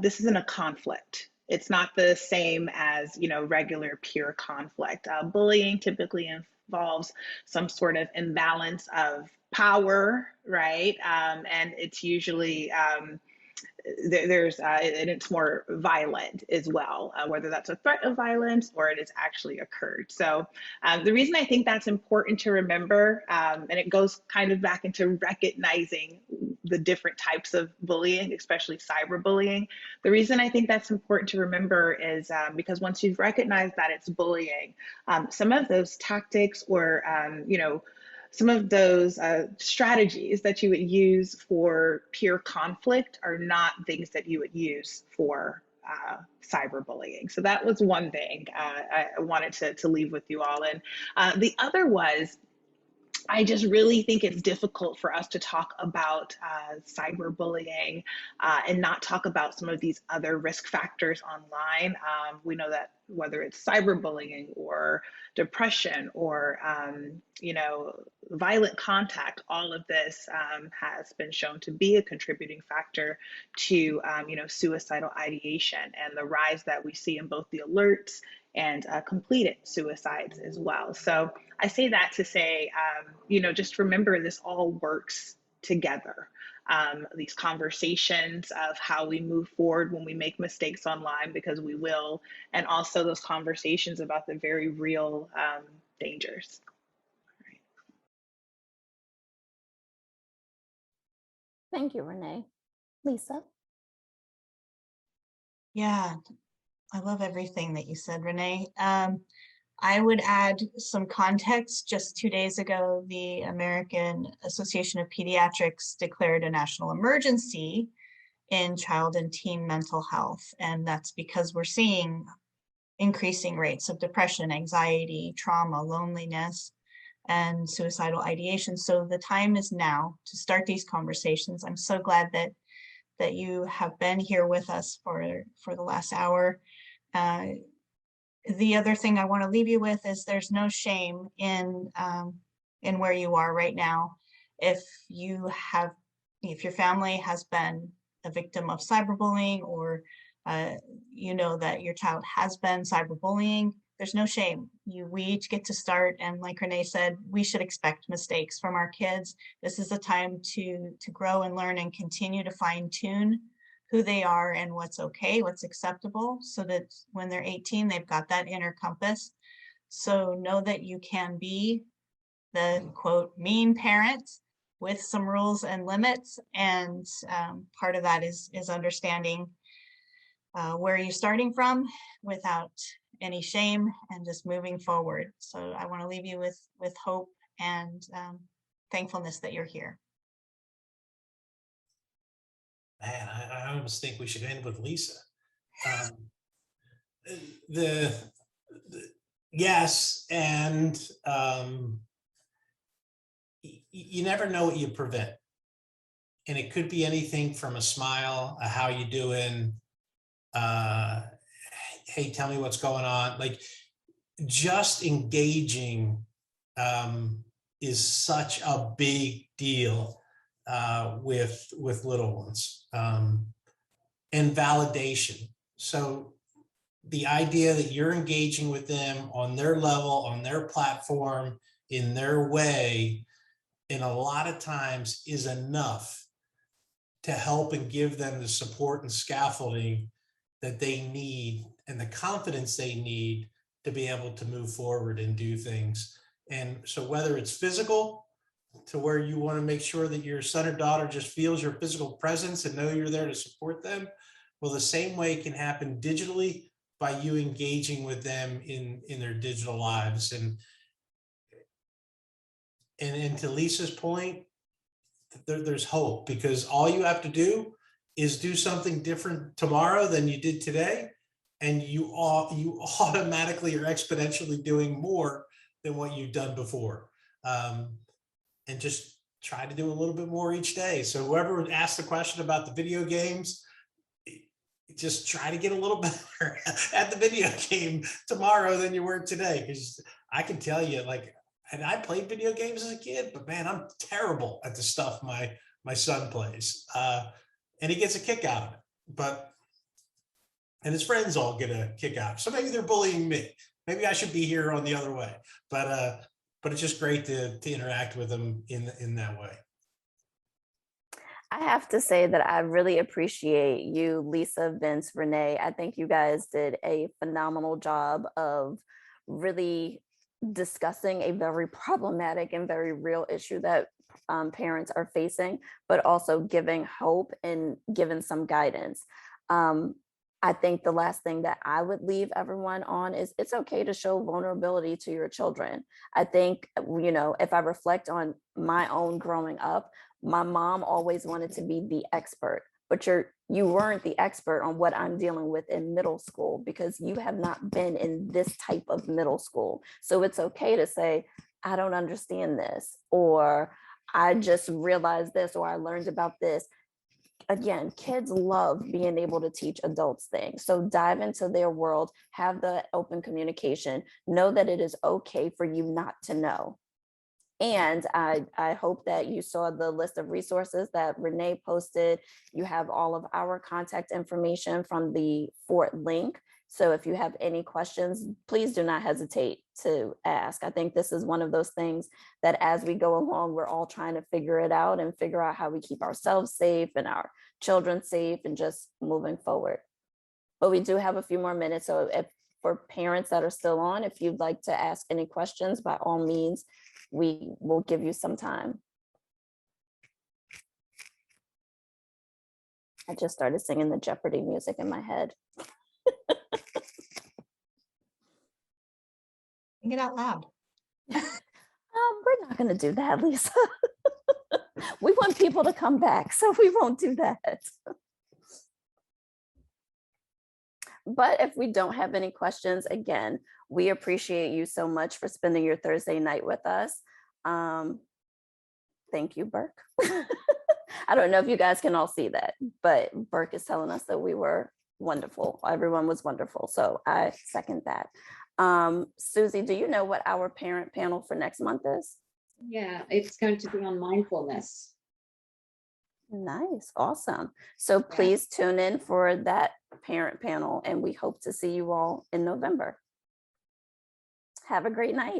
this isn't a conflict. It's not the same as, regular pure conflict. Bullying typically involves some sort of imbalance of power, right? And it's usually and it's more violent as well, whether that's a threat of violence or it has actually occurred. So the reason I think that's important to remember, and it goes kind of back into recognizing the different types of bullying, especially cyberbullying. The reason I think that's important to remember is because once you've recognized that it's bullying, some of those tactics or, some of those strategies that you would use for peer conflict are not things that you would use for cyberbullying. So that was one thing I wanted to leave with you all. And the other was, I just really think it's difficult for us to talk about cyberbullying and not talk about some of these other risk factors online. We know that whether it's cyberbullying or depression or, violent contact, all of this has been shown to be a contributing factor to, suicidal ideation and the rise that we see in both the alerts and completed suicides as well. So I say that to say, just remember this all works together. These conversations of how we move forward when we make mistakes online, because we will, and also those conversations about the very real dangers. Thank you, Renee. Lisa? Yeah, I love everything that you said, Renee. I would add some context. Just 2 days ago, the American Association of Pediatrics declared a national emergency in child and teen mental health. And that's because we're seeing increasing rates of depression, anxiety, trauma, loneliness, and suicidal ideation. So the time is now to start these conversations. I'm so glad that you have been here with us for the last hour. The other thing I want to leave you with is there's no shame in where you are right now. If your family has been a victim of cyberbullying, or you know that your child has been cyberbullying, there's no shame. We each get to start, and like Renee said, we should expect mistakes from our kids. This is the time to grow and learn and continue to fine tune who they are and what's okay, what's acceptable, so that when they're 18, they've got that inner compass. So know that you can be the quote mean parent with some rules and limits, and part of that is understanding where you're starting from without any shame and just moving forward. So I want to leave you with hope and thankfulness that you're here. Man, I almost think we should end with Lisa. The yes, and you never know what you prevent, and it could be anything from a smile, a how you doing, hey, tell me what's going on. Like, just engaging is such a big deal with little ones, and validation. So the idea that you're engaging with them on their level, on their platform, in their way, and a lot of times is enough to help and give them the support and scaffolding that they need and the confidence they need to be able to move forward and do things. And so whether it's physical, to where you want to make sure that your son or daughter just feels your physical presence and know you're there to support them, well, the same way can happen digitally by you engaging with them in their digital lives. And to Lisa's point, there's hope, because all you have to do is do something different tomorrow than you did today, and you automatically are exponentially doing more than what you've done before. And just try to do a little bit more each day. So whoever asked the question about the video games, just try to get a little better at the video game tomorrow than you were today. Because I can tell you, like, and I played video games as a kid, but man, I'm terrible at the stuff my son plays. And he gets a kick out of it. And his friends all get a kick out. So maybe they're bullying me. Maybe I should be here on the other way. But but it's just great to interact with them in that way. I have to say that I really appreciate you, Lisa, Vince, Renee. I think you guys did a phenomenal job of really discussing a very problematic and very real issue that parents are facing, but also giving hope and giving some guidance. I think the last thing that I would leave everyone on is it's okay to show vulnerability to your children. I think, you know, if I reflect on my own growing up, my mom always wanted to be the expert, but you weren't the expert on what I'm dealing with in middle school because you have not been in this type of middle school. So it's okay to say, I don't understand this, or I just realized this, or I learned about this. Again, kids love being able to teach adults things. So dive into their world, have the open communication, know that it is okay for you not to know. And I hope that you saw the list of resources that Renee posted. You have all of our contact information from the Fort link. So if you have any questions, please do not hesitate to ask. I think this is one of those things that as we go along, we're all trying to figure it out and figure out how we keep ourselves safe and our children safe and just moving forward. But we do have a few more minutes. So if for parents that are still on, if you'd like to ask any questions, by all means, we will give you some time. I just started singing the Jeopardy music in my head. Sing it out loud. We're not going to do that, Lisa. We want people to come back, so we won't do that. But if we don't have any questions, again, we appreciate you so much for spending your Thursday night with us. Thank you, Burke. I don't know if you guys can all see that, but Burke is telling us that we were wonderful. Everyone was wonderful. So I second that. Susie, do you know what our parent panel for next month is? Yeah, it's going to be on mindfulness. Nice, awesome. So please tune in for that parent panel, and we hope to see you all in November. Have a great night.